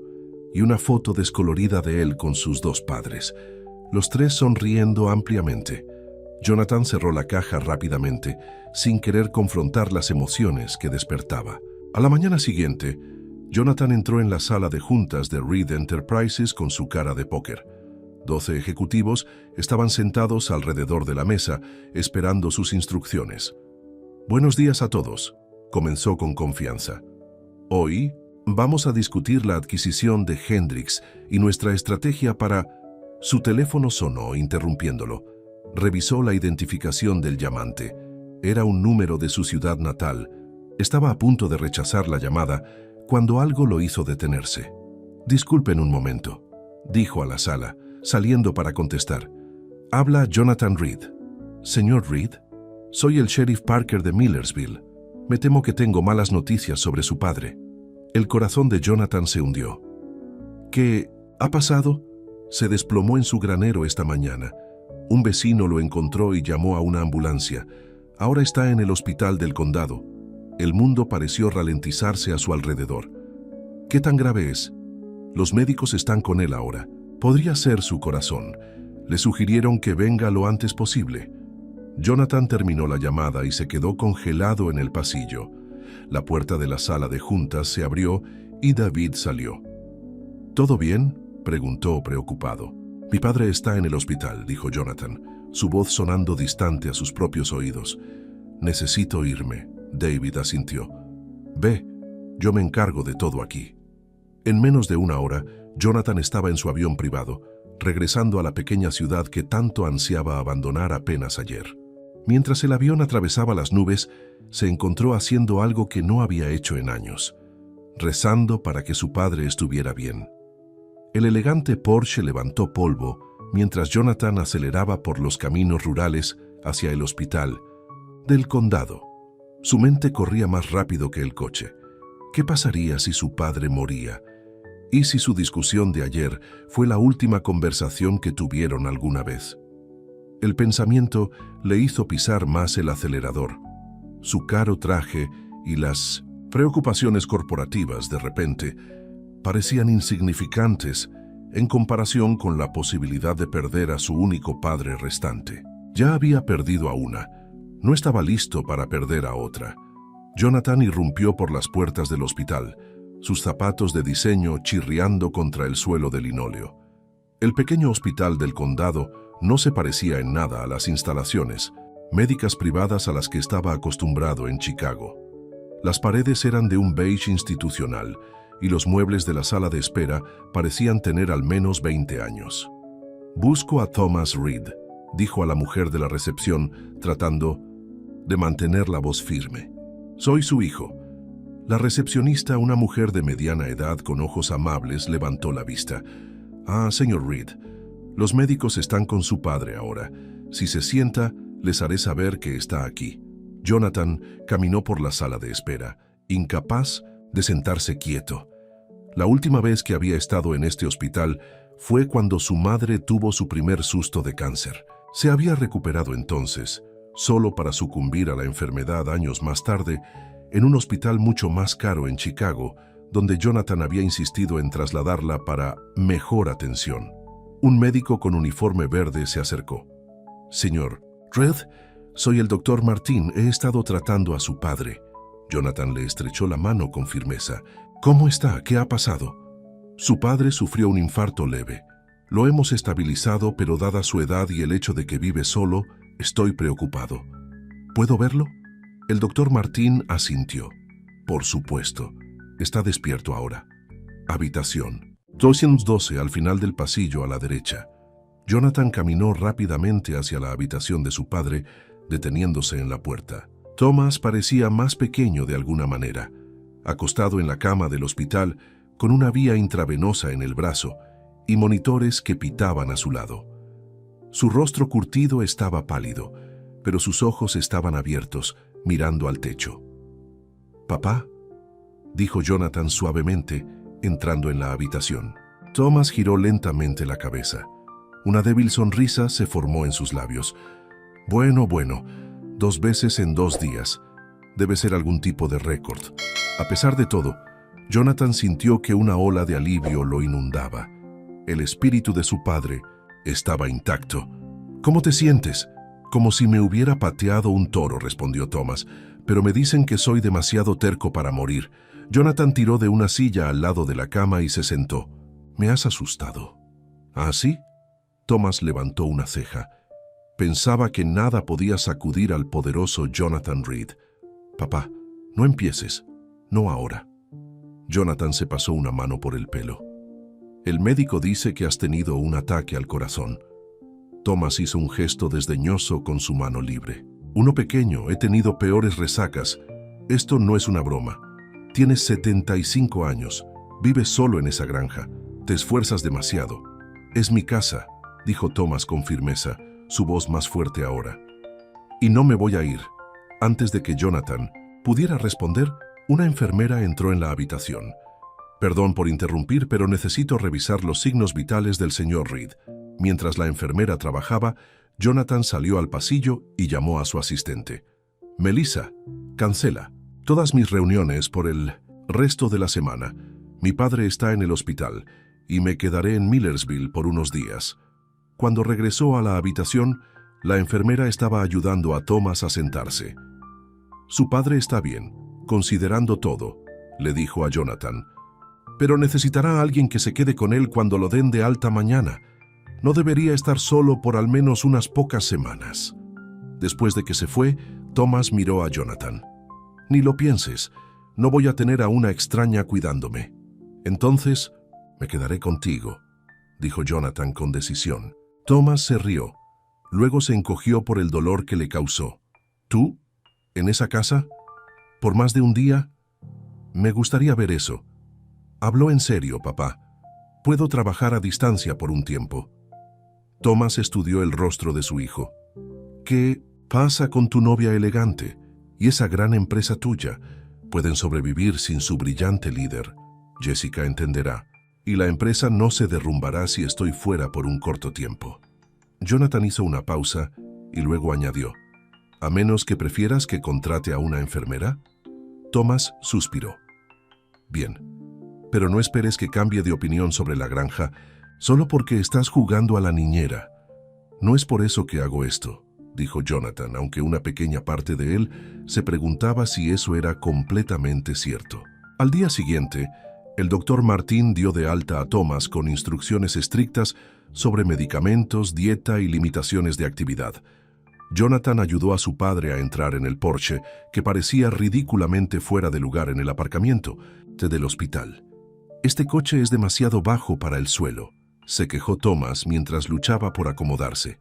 y una foto descolorida de él con sus 2 padres, los 3 sonriendo ampliamente. Jonathan cerró la caja rápidamente, sin querer confrontar las emociones que despertaba. A la mañana siguiente, Jonathan entró en la sala de juntas de Reed Enterprises con su cara de póker. 12 ejecutivos estaban sentados alrededor de la mesa, esperando sus instrucciones. «Buenos días a todos», comenzó con confianza. «Hoy vamos a discutir la adquisición de Hendrix y nuestra estrategia para...» Su teléfono sonó, interrumpiéndolo. Revisó la identificación del llamante. Era un número de su ciudad natal. Estaba a punto de rechazar la llamada cuando algo lo hizo detenerse. «Disculpen un momento», dijo a la sala, saliendo para contestar. «Habla Jonathan Reed». «Señor Reed, soy el sheriff Parker de Millersville. Me temo que tengo malas noticias sobre su padre». El corazón de Jonathan se hundió. «¿Qué ha pasado?» Se desplomó en su granero esta mañana. Un vecino lo encontró y llamó a una ambulancia. Ahora está en el hospital del condado. El mundo pareció ralentizarse a su alrededor. ¿Qué tan grave es? Los médicos están con él ahora. Podría ser su corazón. Le sugirieron que venga lo antes posible. Jonathan terminó la llamada y se quedó congelado en el pasillo. La puerta de la sala de juntas se abrió y David salió. «¿Todo bien?», preguntó preocupado. «Mi padre está en el hospital», dijo Jonathan, su voz sonando distante a sus propios oídos. «Necesito irme», David asintió. «Ve, yo me encargo de todo aquí». En menos de una hora, Jonathan estaba en su avión privado, regresando a la pequeña ciudad que tanto ansiaba abandonar apenas ayer. Mientras el avión atravesaba las nubes, se encontró haciendo algo que no había hecho en años, rezando para que su padre estuviera bien. El elegante Porsche levantó polvo mientras Jonathan aceleraba por los caminos rurales hacia el hospital del condado. Su mente corría más rápido que el coche. ¿Qué pasaría si su padre moría? ¿Y si su discusión de ayer fue la última conversación que tuvieron alguna vez? El pensamiento le hizo pisar más el acelerador. Su caro traje y las preocupaciones corporativas de repente parecían insignificantes en comparación con la posibilidad de perder a su único padre restante. Ya había perdido a una. No estaba listo para perder a otra. Jonathan irrumpió por las puertas del hospital, sus zapatos de diseño chirriando contra el suelo de linóleo. El pequeño hospital del condado no se parecía en nada a las instalaciones médicas privadas a las que estaba acostumbrado en Chicago. Las paredes eran de un beige institucional y los muebles de la sala de espera parecían tener al menos 20 años. «Busco a Thomas Reed», dijo a la mujer de la recepción, tratando de mantener la voz firme. «Soy su hijo». La recepcionista, una mujer de mediana edad con ojos amables, levantó la vista. «Ah, señor Reed, los médicos están con su padre ahora. Si se sienta, les haré saber que está aquí». Jonathan caminó por la sala de espera, incapaz de sentarse quieto. La última vez que había estado en este hospital fue cuando su madre tuvo su primer susto de cáncer. Se había recuperado entonces, solo para sucumbir a la enfermedad años más tarde, en un hospital mucho más caro en Chicago, donde Jonathan había insistido en trasladarla para mejor atención. Un médico con uniforme verde se acercó. «Señor Reed, soy el doctor Martin. He estado tratando a su padre». Jonathan le estrechó la mano con firmeza. «¿Cómo está? ¿Qué ha pasado?» «Su padre sufrió un infarto leve. Lo hemos estabilizado, pero dada su edad y el hecho de que vive solo, estoy preocupado». «¿Puedo verlo?» El doctor Martin asintió. «Por supuesto. Está despierto ahora». Habitación 212, al final del pasillo a la derecha. Jonathan caminó rápidamente hacia la habitación de su padre, deteniéndose en la puerta. Thomas parecía más pequeño de alguna manera, acostado en la cama del hospital con una vía intravenosa en el brazo y monitores que pitaban a su lado. Su rostro curtido estaba pálido, pero sus ojos estaban abiertos, mirando al techo. «Papá», dijo Jonathan suavemente, entrando en la habitación. Thomas giró lentamente la cabeza. Una débil sonrisa se formó en sus labios. Bueno, 2 veces en 2 días. Debe ser algún tipo de récord. A pesar de todo, Jonathan sintió que una ola de alivio lo inundaba. El espíritu de su padre estaba intacto. «¿Cómo te sientes?» «Como si me hubiera pateado un toro», respondió Thomas, «pero me dicen que soy demasiado terco para morir». Jonathan tiró de una silla al lado de la cama y se sentó. «Me has asustado». «¿Ah, sí?» Thomas levantó una ceja. Pensaba que nada podía sacudir al poderoso Jonathan Reed. «Papá, no empieces. No ahora». Jonathan se pasó una mano por el pelo. «El médico dice que has tenido un ataque al corazón». Thomas hizo un gesto desdeñoso con su mano libre. «Uno pequeño, he tenido peores resacas. Esto no es una broma. Tienes 75 años. Vives solo en esa granja. Te esfuerzas demasiado». «Es mi casa», dijo Thomas con firmeza, su voz más fuerte ahora. «Y no me voy a ir». Antes de que Jonathan pudiera responder, una enfermera entró en la habitación. «Perdón por interrumpir, pero necesito revisar los signos vitales del señor Reed». Mientras la enfermera trabajaba, Jonathan salió al pasillo y llamó a su asistente. «Melissa, cancela todas mis reuniones por el resto de la semana. Mi padre está en el hospital y me quedaré en Millersville por unos días». Cuando regresó a la habitación, la enfermera estaba ayudando a Thomas a sentarse. «Su padre está bien, considerando todo», le dijo a Jonathan. «Pero necesitará a alguien que se quede con él cuando lo den de alta mañana. No debería estar solo por al menos unas pocas semanas». Después de que se fue, Thomas miró a Jonathan. «Ni lo pienses, no voy a tener a una extraña cuidándome». «Entonces, me quedaré contigo», dijo Jonathan con decisión. Thomas se rió. Luego se encogió por el dolor que le causó. «¿Tú? ¿En esa casa? ¿Por más de un día? Me gustaría ver eso». «Habló en serio, papá. Puedo trabajar a distancia por un tiempo». Thomas estudió el rostro de su hijo. «¿Qué pasa con tu novia elegante y esa gran empresa tuya? Pueden sobrevivir sin su brillante líder. Jessica entenderá. Y la empresa no se derrumbará si estoy fuera por un corto tiempo». Jonathan hizo una pausa y luego añadió: «¿A menos que prefieras que contrate a una enfermera?» Thomas suspiró. «Bien, pero no esperes que cambie de opinión sobre la granja solo porque estás jugando a la niñera. No es por eso que hago esto», dijo Jonathan, aunque una pequeña parte de él se preguntaba si eso era completamente cierto. Al día siguiente, el doctor Martin dio de alta a Thomas con instrucciones estrictas sobre medicamentos, dieta y limitaciones de actividad. Jonathan ayudó a su padre a entrar en el Porsche, que parecía ridículamente fuera de lugar en el aparcamiento del hospital. «Este coche es demasiado bajo para el suelo», se quejó Thomas mientras luchaba por acomodarse.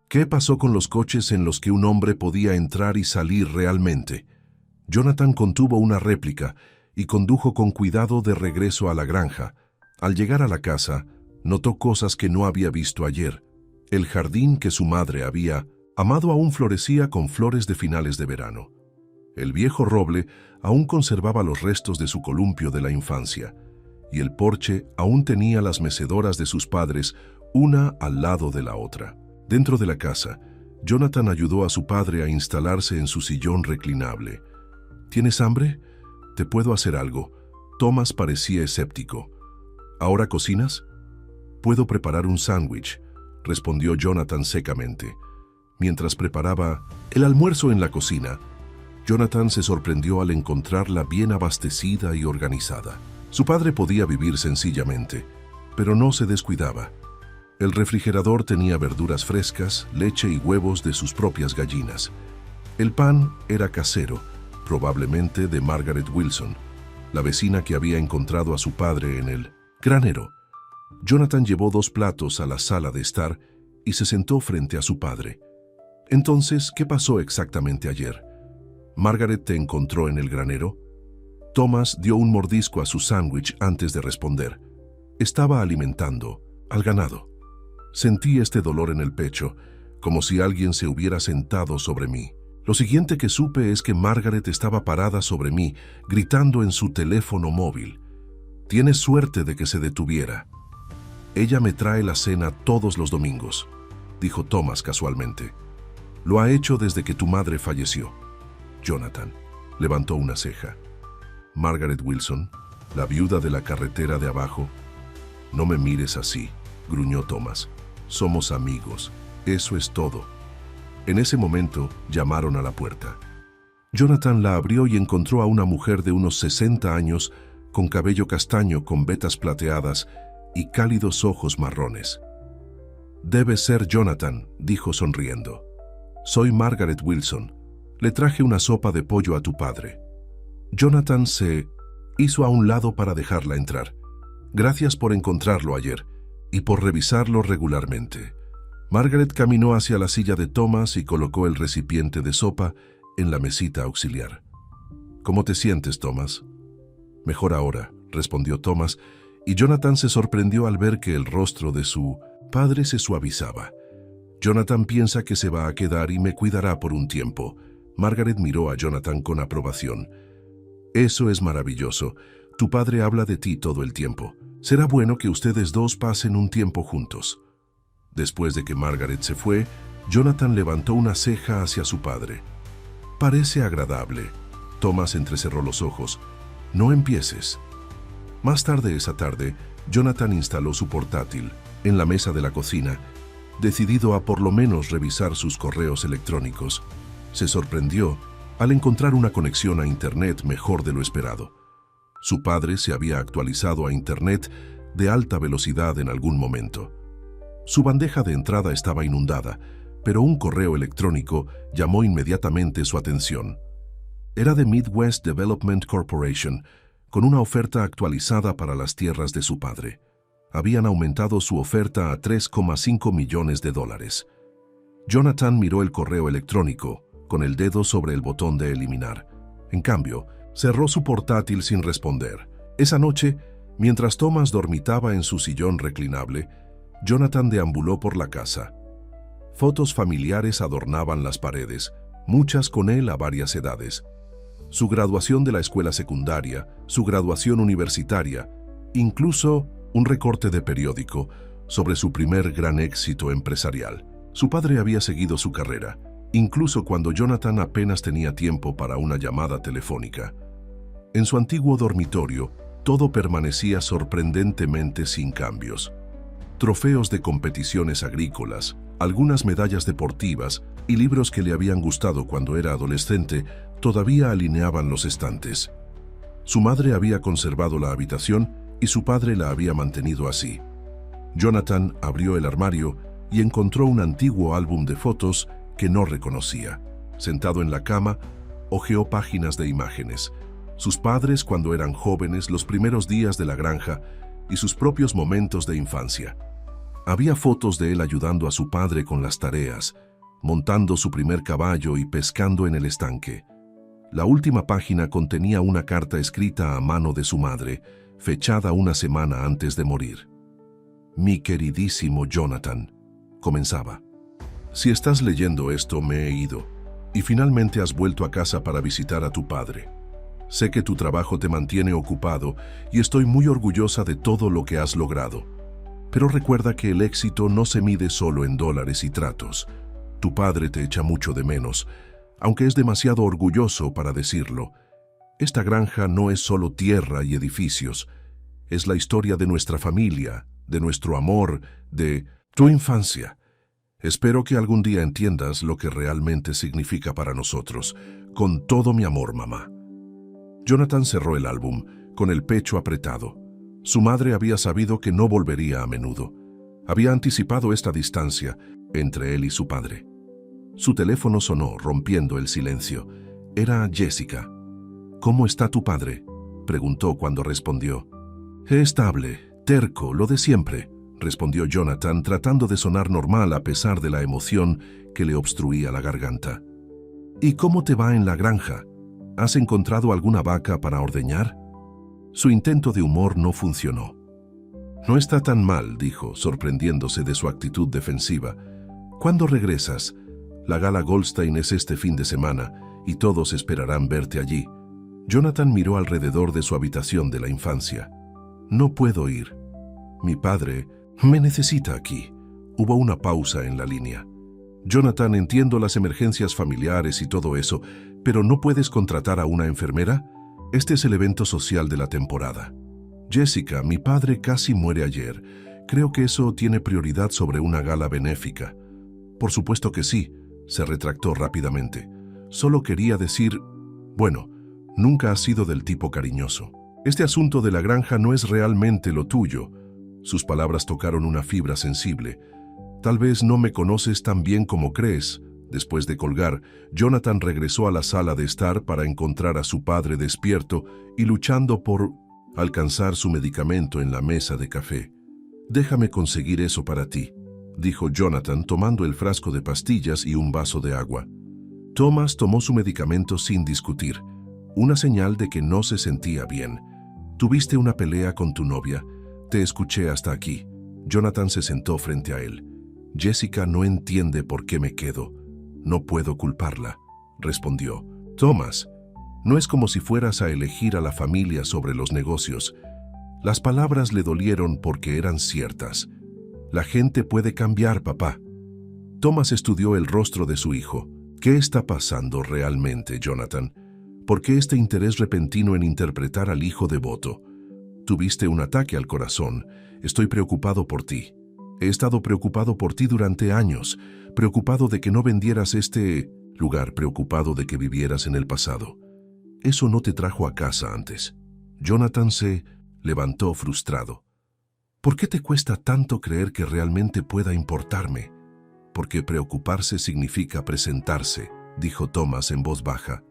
¿Qué pasó con los coches en los que un hombre podía entrar y salir realmente? Jonathan contuvo una réplica y condujo con cuidado de regreso a la granja. Al llegar a la casa, notó cosas que no había visto ayer. El jardín que su madre había amado aún florecía con flores de finales de verano. El viejo roble aún conservaba los restos de su columpio de la infancia, y el porche aún tenía las mecedoras de sus padres, una al lado de la otra. Dentro de la casa, Jonathan ayudó a su padre a instalarse en su sillón reclinable. «¿Tienes hambre? ¿Te puedo hacer algo?» Thomas parecía escéptico. «¿Ahora cocinas?» «Puedo preparar un sándwich», respondió Jonathan secamente. Mientras preparaba el almuerzo en la cocina, Jonathan se sorprendió al encontrarla bien abastecida y organizada. Su padre podía vivir sencillamente, pero no se descuidaba. El refrigerador tenía verduras frescas, leche y huevos de sus propias gallinas. El pan era casero, probablemente de Margaret Wilson, la vecina que había encontrado a su padre en el granero. Jonathan llevó 2 platos a la sala de estar y se sentó frente a su padre. «Entonces, ¿qué pasó exactamente ayer? ¿Margaret te encontró en el granero?» Thomas dio un mordisco a su sándwich antes de responder. «Estaba alimentando al ganado. Sentí este dolor en el pecho, como si alguien se hubiera sentado sobre mí. Lo siguiente que supe es que Margaret estaba parada sobre mí, gritando en su teléfono móvil. «Tienes suerte de que se detuviera». «Ella me trae la cena todos los domingos», dijo Thomas casualmente. «Lo ha hecho desde que tu madre falleció». Jonathan levantó una ceja. «Margaret Wilson, la viuda de la carretera de abajo». «No me mires así», gruñó Thomas. «Somos amigos. Eso es todo». En ese momento llamaron a la puerta. Jonathan la abrió y encontró a una mujer de unos 60 años con cabello castaño con vetas plateadas y cálidos ojos marrones. «Debe ser Jonathan», dijo sonriendo. «Soy Margaret Wilson. Le traje una sopa de pollo a tu padre». Jonathan se hizo a un lado para dejarla entrar. «Gracias por encontrarlo ayer y por revisarlo regularmente». Margaret caminó hacia la silla de Thomas y colocó el recipiente de sopa en la mesita auxiliar. «¿Cómo te sientes, Thomas?» «Mejor ahora», respondió Thomas, y Jonathan se sorprendió al ver que el rostro de su padre se suavizaba. «Jonathan piensa que se va a quedar y me cuidará por un tiempo». Margaret miró a Jonathan con aprobación. «Eso es maravilloso. Tu padre habla de ti todo el tiempo. Será bueno que ustedes dos pasen un tiempo juntos». Después de que Margaret se fue, Jonathan levantó una ceja hacia su padre. «Parece agradable». Thomas entrecerró los ojos. «No empieces». Más tarde esa tarde, Jonathan instaló su portátil en la mesa de la cocina, decidido a por lo menos revisar sus correos electrónicos. Se sorprendió al encontrar una conexión a Internet mejor de lo esperado. Su padre se había actualizado a Internet de alta velocidad en algún momento. Su bandeja de entrada estaba inundada, pero un correo electrónico llamó inmediatamente su atención. Era de Midwest Development Corporation, con una oferta actualizada para las tierras de su padre. Habían aumentado su oferta a $3,5 millones. Jonathan miró el correo electrónico, con el dedo sobre el botón de eliminar. En cambio, cerró su portátil sin responder. Esa noche, mientras Thomas dormitaba en su sillón reclinable, Jonathan deambuló por la casa. Fotos familiares adornaban las paredes, muchas con él a varias edades. Su graduación de la escuela secundaria, su graduación universitaria, incluso un recorte de periódico sobre su primer gran éxito empresarial. Su padre había seguido su carrera, incluso cuando Jonathan apenas tenía tiempo para una llamada telefónica. En su antiguo dormitorio, todo permanecía sorprendentemente sin cambios. Trofeos de competiciones agrícolas, algunas medallas deportivas y libros que le habían gustado cuando era adolescente todavía alineaban los estantes. Su madre había conservado la habitación y su padre la había mantenido así. Jonathan abrió el armario y encontró un antiguo álbum de fotos que no reconocía. Sentado en la cama, hojeó páginas de imágenes. Sus padres cuando eran jóvenes, los primeros días de la granja y sus propios momentos de infancia. Había fotos de él ayudando a su padre con las tareas, montando su primer caballo y pescando en el estanque. La última página contenía una carta escrita a mano de su madre, fechada una semana antes de morir. «Mi queridísimo Jonathan», comenzaba. «Si estás leyendo esto, me he ido, y finalmente has vuelto a casa para visitar a tu padre. Sé que tu trabajo te mantiene ocupado y estoy muy orgullosa de todo lo que has logrado. Pero recuerda que el éxito no se mide solo en dólares y tratos. Tu padre te echa mucho de menos, aunque es demasiado orgulloso para decirlo. Esta granja no es solo tierra y edificios. Es la historia de nuestra familia, de nuestro amor, de tu infancia. Espero que algún día entiendas lo que realmente significa para nosotros. Con todo mi amor, mamá». Jonathan cerró el álbum, con el pecho apretado. Su madre había sabido que no volvería a menudo. Había anticipado esta distancia entre él y su padre. Su teléfono sonó, rompiendo el silencio. Era Jessica. «¿Cómo está tu padre?», preguntó cuando respondió. «Estable, terco, lo de siempre», respondió Jonathan, tratando de sonar normal a pesar de la emoción que le obstruía la garganta. «¿Y cómo te va en la granja? ¿Has encontrado alguna vaca para ordeñar?». Su intento de humor no funcionó. «No está tan mal», dijo, sorprendiéndose de su actitud defensiva. ¿Cuándo regresas? La gala Goldstein es este fin de semana y todos esperarán verte allí. Jonathan miró alrededor de su habitación de la infancia. No puedo ir. Mi padre me necesita aquí. Hubo una pausa en la línea. Jonathan, entiendo las emergencias familiares y todo eso, pero ¿no puedes contratar a una enfermera? Este es el evento social de la temporada. Jessica, mi padre casi muere ayer. Creo que eso tiene prioridad sobre una gala benéfica. Por supuesto que sí, se retractó rápidamente. Solo quería decir, bueno, nunca has sido del tipo cariñoso. Este asunto de la granja no es realmente lo tuyo. Sus palabras tocaron una fibra sensible. Tal vez no me conoces tan bien como crees. Después de colgar, Jonathan regresó a la sala de estar para encontrar a su padre despierto y luchando por alcanzar su medicamento en la mesa de café. Déjame conseguir eso para ti, dijo Jonathan tomando el frasco de pastillas y un vaso de agua. Thomas tomó su medicamento sin discutir, una señal de que no se sentía bien. Tuviste una pelea con tu novia. Te escuché hasta aquí. Jonathan se sentó frente a él. Jessica no entiende por qué me quedo. No puedo culparla, respondió. Thomas, no es como si fueras a elegir a la familia sobre los negocios. Las palabras le dolieron porque eran ciertas. La gente puede cambiar, papá. Thomas estudió el rostro de su hijo. ¿Qué está pasando realmente, Jonathan? ¿Por qué este interés repentino en interpretar al hijo devoto? Tuviste un ataque al corazón. Estoy preocupado por ti. He estado preocupado por ti durante años, preocupado de que no vendieras este lugar, preocupado de que vivieras en el pasado. Eso no te trajo a casa antes. Jonathan se levantó frustrado. ¿Por qué te cuesta tanto creer que realmente pueda importarme? Porque preocuparse significa presentarse, dijo Thomas en voz baja.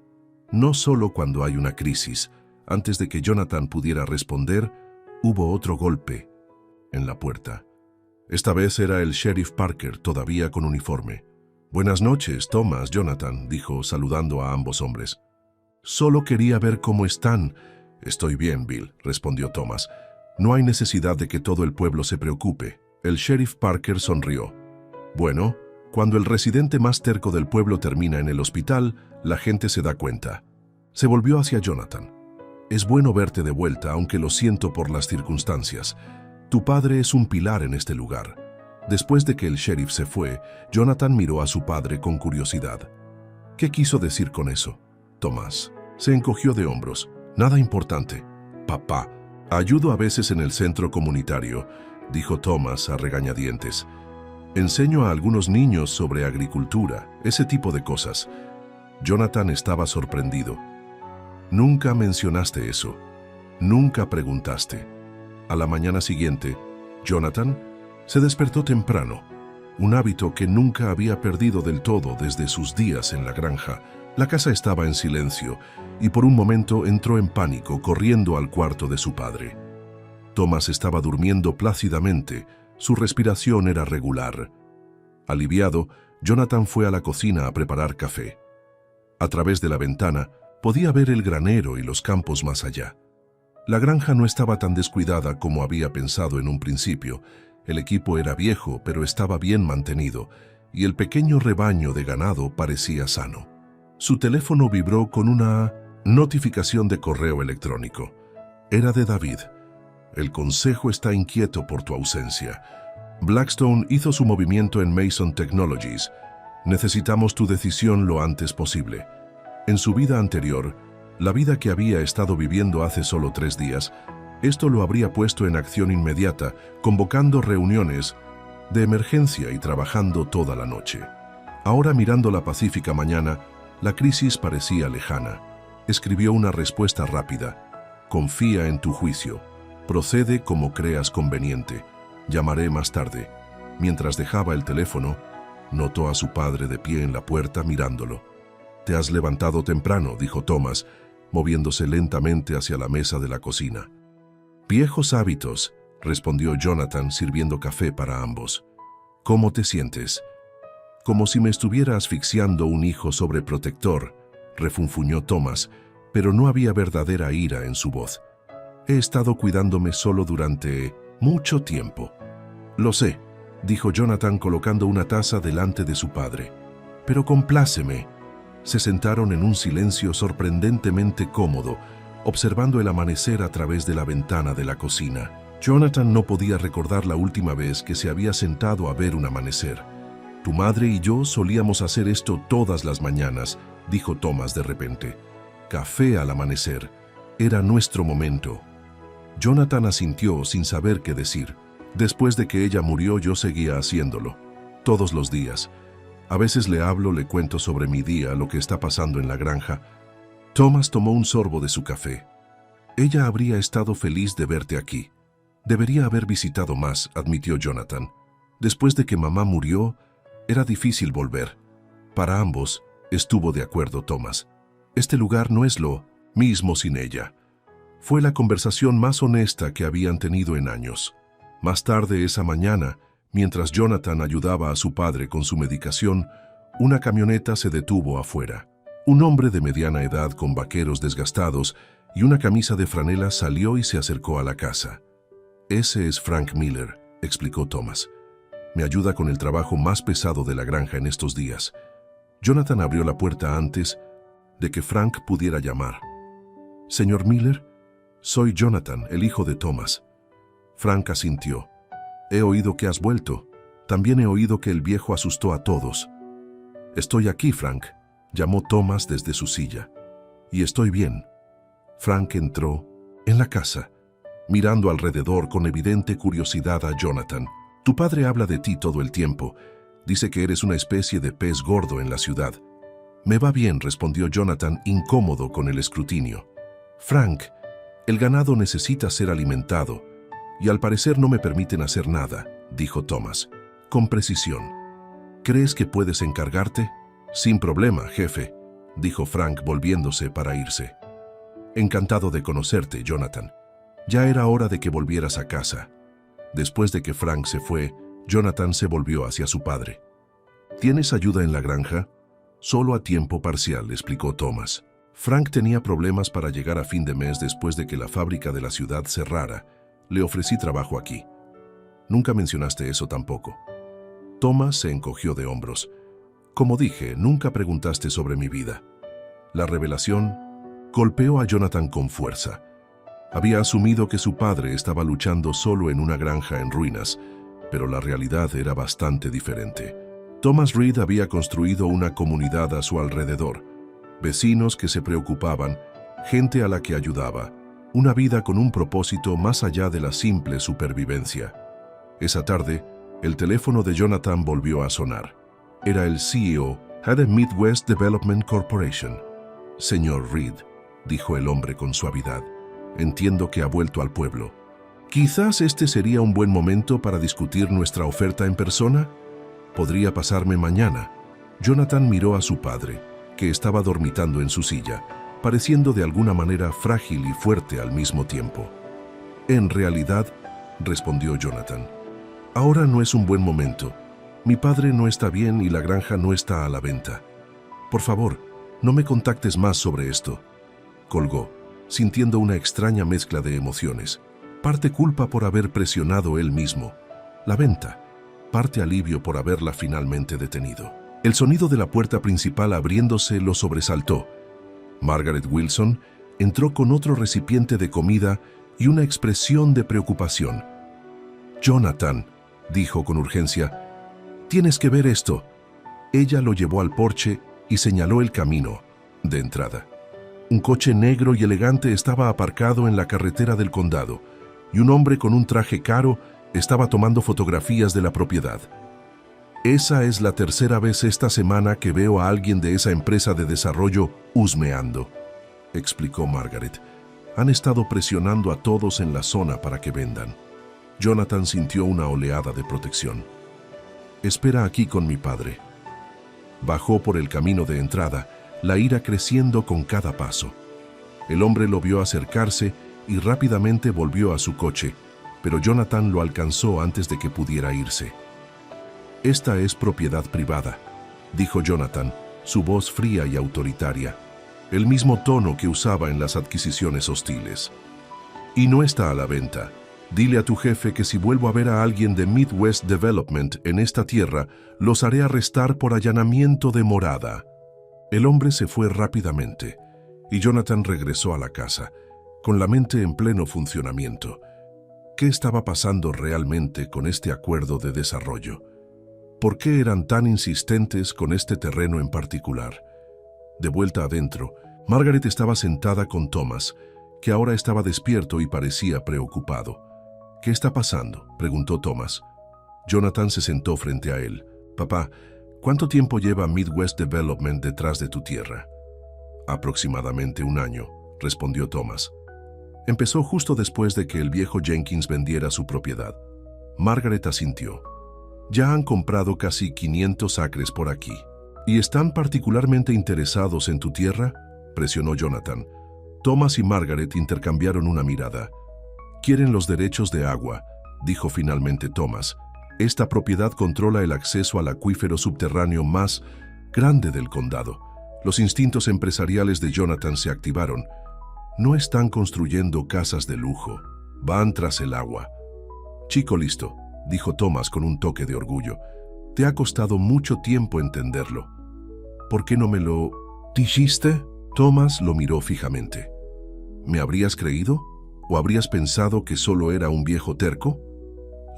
No solo cuando hay una crisis. Antes de que Jonathan pudiera responder, hubo otro golpe en la puerta. Esta vez era el sheriff Parker, todavía con uniforme. Buenas noches, Thomas, Jonathan, dijo, saludando a ambos hombres. Solo quería ver cómo están. Estoy bien, Bill, respondió Thomas. No hay necesidad de que todo el pueblo se preocupe. El sheriff Parker sonrió. Bueno, cuando el residente más terco del pueblo termina en el hospital, la gente se da cuenta. Se volvió hacia Jonathan. Es bueno verte de vuelta, aunque lo siento por las circunstancias. Tu padre es un pilar en este lugar. Después de que el sheriff se fue, Jonathan miró a su padre con curiosidad. ¿Qué quiso decir con eso? Tomás se encogió de hombros. Nada importante. Papá, ayudo a veces en el centro comunitario, dijo Thomas a regañadientes. Enseño a algunos niños sobre agricultura, ese tipo de cosas. Jonathan estaba sorprendido. Nunca mencionaste eso. Nunca preguntaste. A la mañana siguiente, Jonathan se despertó temprano, un hábito que nunca había perdido del todo desde sus días en la granja. La casa estaba en silencio y por un momento entró en pánico corriendo al cuarto de su padre. Thomas estaba durmiendo plácidamente, su respiración era regular. Aliviado, Jonathan fue a la cocina a preparar café. A través de la ventana podía ver el granero y los campos más allá. La granja no estaba tan descuidada como había pensado en un principio. El equipo era viejo, pero estaba bien mantenido, y el pequeño rebaño de ganado parecía sano. Su teléfono vibró con una notificación de correo electrónico. Era de David. El consejo está inquieto por tu ausencia. Blackstone hizo su movimiento en Mason Technologies. Necesitamos tu decisión lo antes posible. En su vida anterior, la vida que había estado viviendo hace solo 3 días, esto lo habría puesto en acción inmediata, convocando reuniones de emergencia y trabajando toda la noche. Ahora, mirando la pacífica mañana, la crisis parecía lejana. Escribió una respuesta rápida. Confía en tu juicio. Procede como creas conveniente. Llamaré más tarde. Mientras dejaba el teléfono, notó a su padre de pie en la puerta mirándolo. «Te has levantado temprano», dijo Thomas, moviéndose lentamente hacia la mesa de la cocina. «Viejos hábitos», respondió Jonathan sirviendo café para ambos. «¿Cómo te sientes?» «Como si me estuviera asfixiando un hijo sobreprotector», refunfuñó Thomas, pero no había verdadera ira en su voz. «He estado cuidándome solo durante mucho tiempo». «Lo sé», dijo Jonathan colocando una taza delante de su padre. «Pero compláceme». Se sentaron en un silencio sorprendentemente cómodo, observando el amanecer a través de la ventana de la cocina. Jonathan no podía recordar la última vez que se había sentado a ver un amanecer. «Tu madre y yo solíamos hacer esto todas las mañanas», dijo Thomas de repente. «Café al amanecer. Era nuestro momento». Jonathan asintió sin saber qué decir. «Después de que ella murió, yo seguía haciéndolo. Todos los días. A veces le hablo, le cuento sobre mi día, lo que está pasando en la granja». Thomas tomó un sorbo de su café. «Ella habría estado feliz de verte aquí. Debería haber visitado más», admitió Jonathan. «Después de que mamá murió, era difícil volver». «Para ambos», estuvo de acuerdo Thomas. «Este lugar no es lo mismo sin ella». Fue la conversación más honesta que habían tenido en años. Más tarde esa mañana, mientras Jonathan ayudaba a su padre con su medicación, una camioneta se detuvo afuera. Un hombre de mediana edad con vaqueros desgastados y una camisa de franela salió y se acercó a la casa. «Ese es Frank Miller», explicó Thomas. «Me ayuda con el trabajo más pesado de la granja en estos días». Jonathan abrió la puerta antes de que Frank pudiera llamar. «Señor Miller, soy Jonathan, el hijo de Thomas». Frank asintió. «He oído que has vuelto. También he oído que el viejo asustó a todos». «Estoy aquí, Frank», llamó Thomas desde su silla. «Y estoy bien». Frank entró en la casa, mirando alrededor con evidente curiosidad a Jonathan. «Tu padre habla de ti todo el tiempo. Dice que eres una especie de pez gordo en la ciudad». «Me va bien», respondió Jonathan, incómodo con el escrutinio. «Frank, el ganado necesita ser alimentado, y al parecer no me permiten hacer nada», dijo Thomas, con precisión. «¿Crees que puedes encargarte?» «Sin problema, jefe», dijo Frank volviéndose para irse. «Encantado de conocerte, Jonathan. Ya era hora de que volvieras a casa». Después de que Frank se fue, Jonathan se volvió hacia su padre. «¿Tienes ayuda en la granja?» «Solo a tiempo parcial», explicó Thomas. Frank tenía problemas para llegar a fin de mes después de que la fábrica de la ciudad cerrara. «Le ofrecí trabajo aquí». «Nunca mencionaste eso tampoco». Thomas se encogió de hombros. «Como dije, nunca preguntaste sobre mi vida». La revelación golpeó a Jonathan con fuerza. Había asumido que su padre estaba luchando solo en una granja en ruinas, pero la realidad era bastante diferente. Thomas Reed había construido una comunidad a su alrededor, vecinos que se preocupaban, gente a la que ayudaba, una vida con un propósito más allá de la simple supervivencia. Esa tarde, el teléfono de Jonathan volvió a sonar. Era el CEO de Midwest Development Corporation. «Señor Reed», dijo el hombre con suavidad, «entiendo que ha vuelto al pueblo. Quizás este sería un buen momento para discutir nuestra oferta en persona. Podría pasarme mañana». Jonathan miró a su padre, que estaba dormitando en su silla, pareciendo de alguna manera frágil y fuerte al mismo tiempo. «En realidad», respondió Jonathan, «ahora no es un buen momento. Mi padre no está bien y la granja no está a la venta. Por favor, no me contactes más sobre esto». Colgó, sintiendo una extraña mezcla de emociones. Parte culpa por haber presionado él mismo la venta, parte alivio por haberla finalmente detenido. El sonido de la puerta principal abriéndose lo sobresaltó. Margaret Wilson entró con otro recipiente de comida y una expresión de preocupación. «Jonathan», dijo con urgencia, «tienes que ver esto». Ella lo llevó al porche y señaló el camino de entrada. Un coche negro y elegante estaba aparcado en la carretera del condado, y un hombre con un traje caro estaba tomando fotografías de la propiedad. «Esa es la tercera vez esta semana que veo a alguien de esa empresa de desarrollo husmeando», explicó Margaret. «Han estado presionando a todos en la zona para que vendan». Jonathan sintió una oleada de protección. «Espera aquí con mi padre». Bajó por el camino de entrada, la ira creciendo con cada paso. El hombre lo vio acercarse y rápidamente volvió a su coche, pero Jonathan lo alcanzó antes de que pudiera irse. «Esta es propiedad privada», dijo Jonathan, su voz fría y autoritaria, el mismo tono que usaba en las adquisiciones hostiles. «Y no está a la venta. Dile a tu jefe que si vuelvo a ver a alguien de Midwest Development en esta tierra, los haré arrestar por allanamiento de morada. El hombre se fue rápidamente y Jonathan regresó a la casa, con la mente en pleno funcionamiento. ¿Qué estaba pasando realmente con este acuerdo de desarrollo? ¿Por qué eran tan insistentes con este terreno en particular? De vuelta adentro, Margaret estaba sentada con Thomas, que ahora estaba despierto y parecía preocupado. «¿Qué está pasando?», preguntó Thomas. Jonathan se sentó frente a él. «Papá, ¿cuánto tiempo lleva Midwest Development detrás de tu tierra?» «Aproximadamente 1 año», respondió Thomas. «Empezó justo después de que el viejo Jenkins vendiera su propiedad». Margaret asintió. «Ya han comprado casi 500 acres por aquí. ¿Y están particularmente interesados en tu tierra?», presionó Jonathan. Thomas y Margaret intercambiaron una mirada. «Quieren los derechos de agua», dijo finalmente Thomas. «Esta propiedad controla el acceso al acuífero subterráneo más grande del condado». Los instintos empresariales de Jonathan se activaron. «No están construyendo casas de lujo, van tras el agua». «Chico listo», dijo Thomas con un toque de orgullo. «Te ha costado mucho tiempo entenderlo. ¿Por qué no me lo dijiste?». Thomas lo miró fijamente. «¿Me habrías creído? ¿O habrías pensado que solo era un viejo terco?».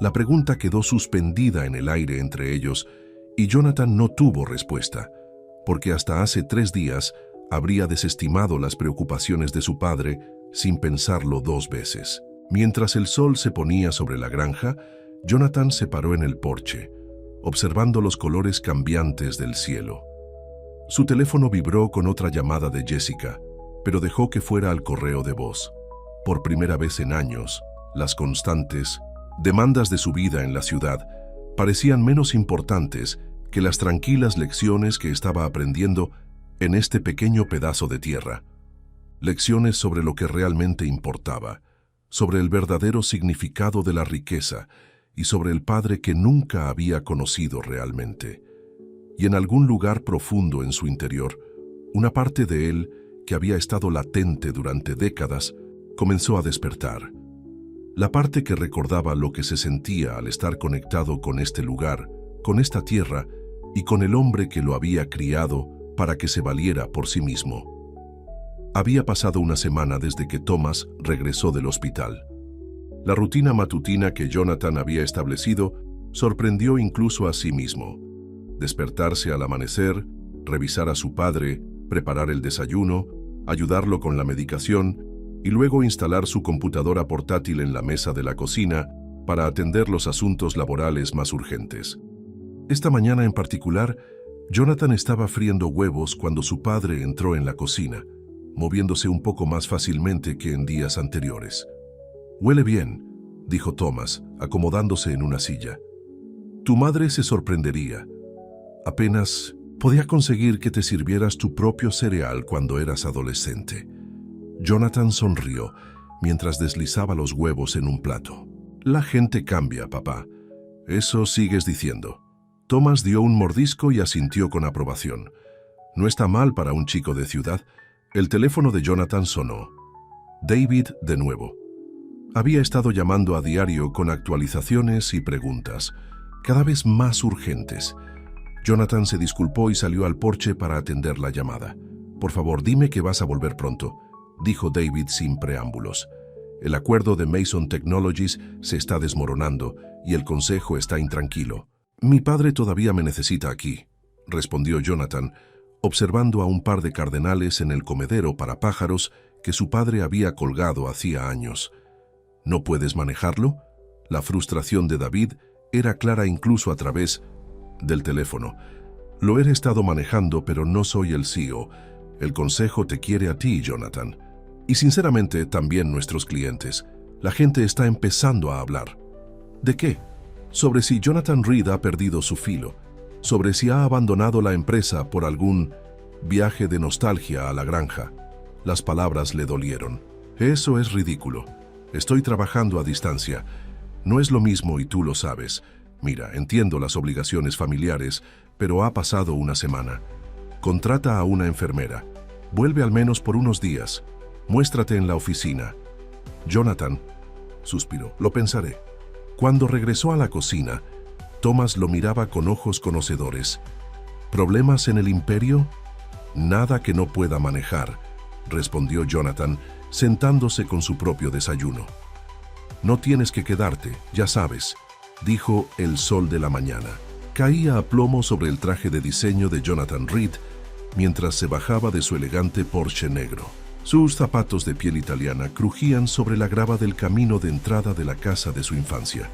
La pregunta quedó suspendida en el aire entre ellos y Jonathan no tuvo respuesta, porque hasta hace 3 días habría desestimado las preocupaciones de su padre sin pensarlo 2 veces. Mientras el sol se ponía sobre la granja, Jonathan se paró en el porche, observando los colores cambiantes del cielo. Su teléfono vibró con otra llamada de Jessica, pero dejó que fuera al correo de voz. Por primera vez en años, las constantes demandas de su vida en la ciudad parecían menos importantes que las tranquilas lecciones que estaba aprendiendo en este pequeño pedazo de tierra. Lecciones sobre lo que realmente importaba, sobre el verdadero significado de la riqueza y sobre el padre que nunca había conocido realmente. Y en algún lugar profundo en su interior, una parte de él que había estado latente durante décadas comenzó a despertar. La parte que recordaba lo que se sentía al estar conectado con este lugar, con esta tierra y con el hombre que lo había criado para que se valiera por sí mismo. Había pasado una semana desde que Thomas regresó del hospital. La rutina matutina que Jonathan había establecido sorprendió incluso a sí mismo. Despertarse al amanecer, revisar a su padre, preparar el desayuno, ayudarlo con la medicación y luego instalar su computadora portátil en la mesa de la cocina para atender los asuntos laborales más urgentes. Esta mañana en particular, Jonathan estaba friendo huevos cuando su padre entró en la cocina, moviéndose un poco más fácilmente que en días anteriores. «Huele bien», dijo Thomas, acomodándose en una silla. «Tu madre se sorprendería. Apenas podía conseguir que te sirvieras tu propio cereal cuando eras adolescente». Jonathan sonrió mientras deslizaba los huevos en un plato. «La gente cambia, papá. Eso sigues diciendo». Thomas dio un mordisco y asintió con aprobación. «No está mal para un chico de ciudad». El teléfono de Jonathan sonó. David de nuevo. Había estado llamando a diario con actualizaciones y preguntas, cada vez más urgentes. Jonathan se disculpó y salió al porche para atender la llamada. «Por favor, dime que vas a volver pronto», dijo David sin preámbulos. «El acuerdo de Mason Technologies se está desmoronando y el consejo está intranquilo». «Mi padre todavía me necesita aquí», respondió Jonathan, observando a un par de cardenales en el comedero para pájaros que su padre había colgado hacía años. «¿No puedes manejarlo?». La frustración de David era clara incluso a través del teléfono. «Lo he estado manejando, pero no soy el CEO. El consejo te quiere a ti, Jonathan. Y sinceramente también nuestros clientes. La gente está empezando a hablar». «¿De qué?». «Sobre si Jonathan Reed ha perdido su filo, sobre si ha abandonado la empresa por algún viaje de nostalgia a la granja». Las palabras le dolieron. «Eso es ridículo. Estoy trabajando a distancia. No es lo mismo y tú lo sabes. Mira, entiendo las obligaciones familiares, pero ha pasado una semana. Contrata a una enfermera. Vuelve al menos por unos días. Muéstrate en la oficina». «Jonathan, suspiró. Lo pensaré. Cuando regresó a la cocina, Thomas lo miraba con ojos conocedores. ¿Problemas en el imperio? Nada que no pueda manejar, respondió Jonathan, sentándose con su propio desayuno. No tienes que quedarte, ya sabes, dijo el sol de la mañana. Caía a plomo sobre el traje de diseño de Jonathan Reed mientras se bajaba de su elegante Porsche negro. Sus zapatos de piel italiana crujían sobre la grava del camino de entrada de la casa de su infancia.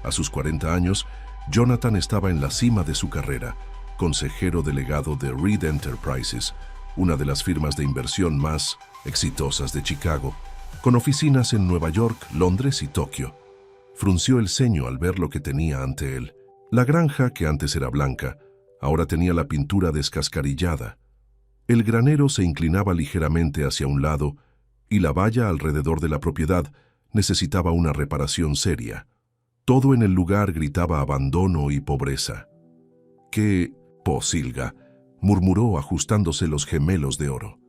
A sus 40 años, Jonathan estaba en la cima de su carrera, consejero delegado de Reed Enterprises, una de las firmas de inversión más exitosas de Chicago, con oficinas en Nueva York, Londres y Tokio. Frunció el ceño al ver lo que tenía ante él. La granja, que antes era blanca, ahora tenía la pintura descascarillada. El granero se inclinaba ligeramente hacia un lado y la valla alrededor de la propiedad necesitaba una reparación seria. Todo en el lugar gritaba abandono y pobreza. «¿Qué posilga?», murmuró ajustándose los gemelos de oro.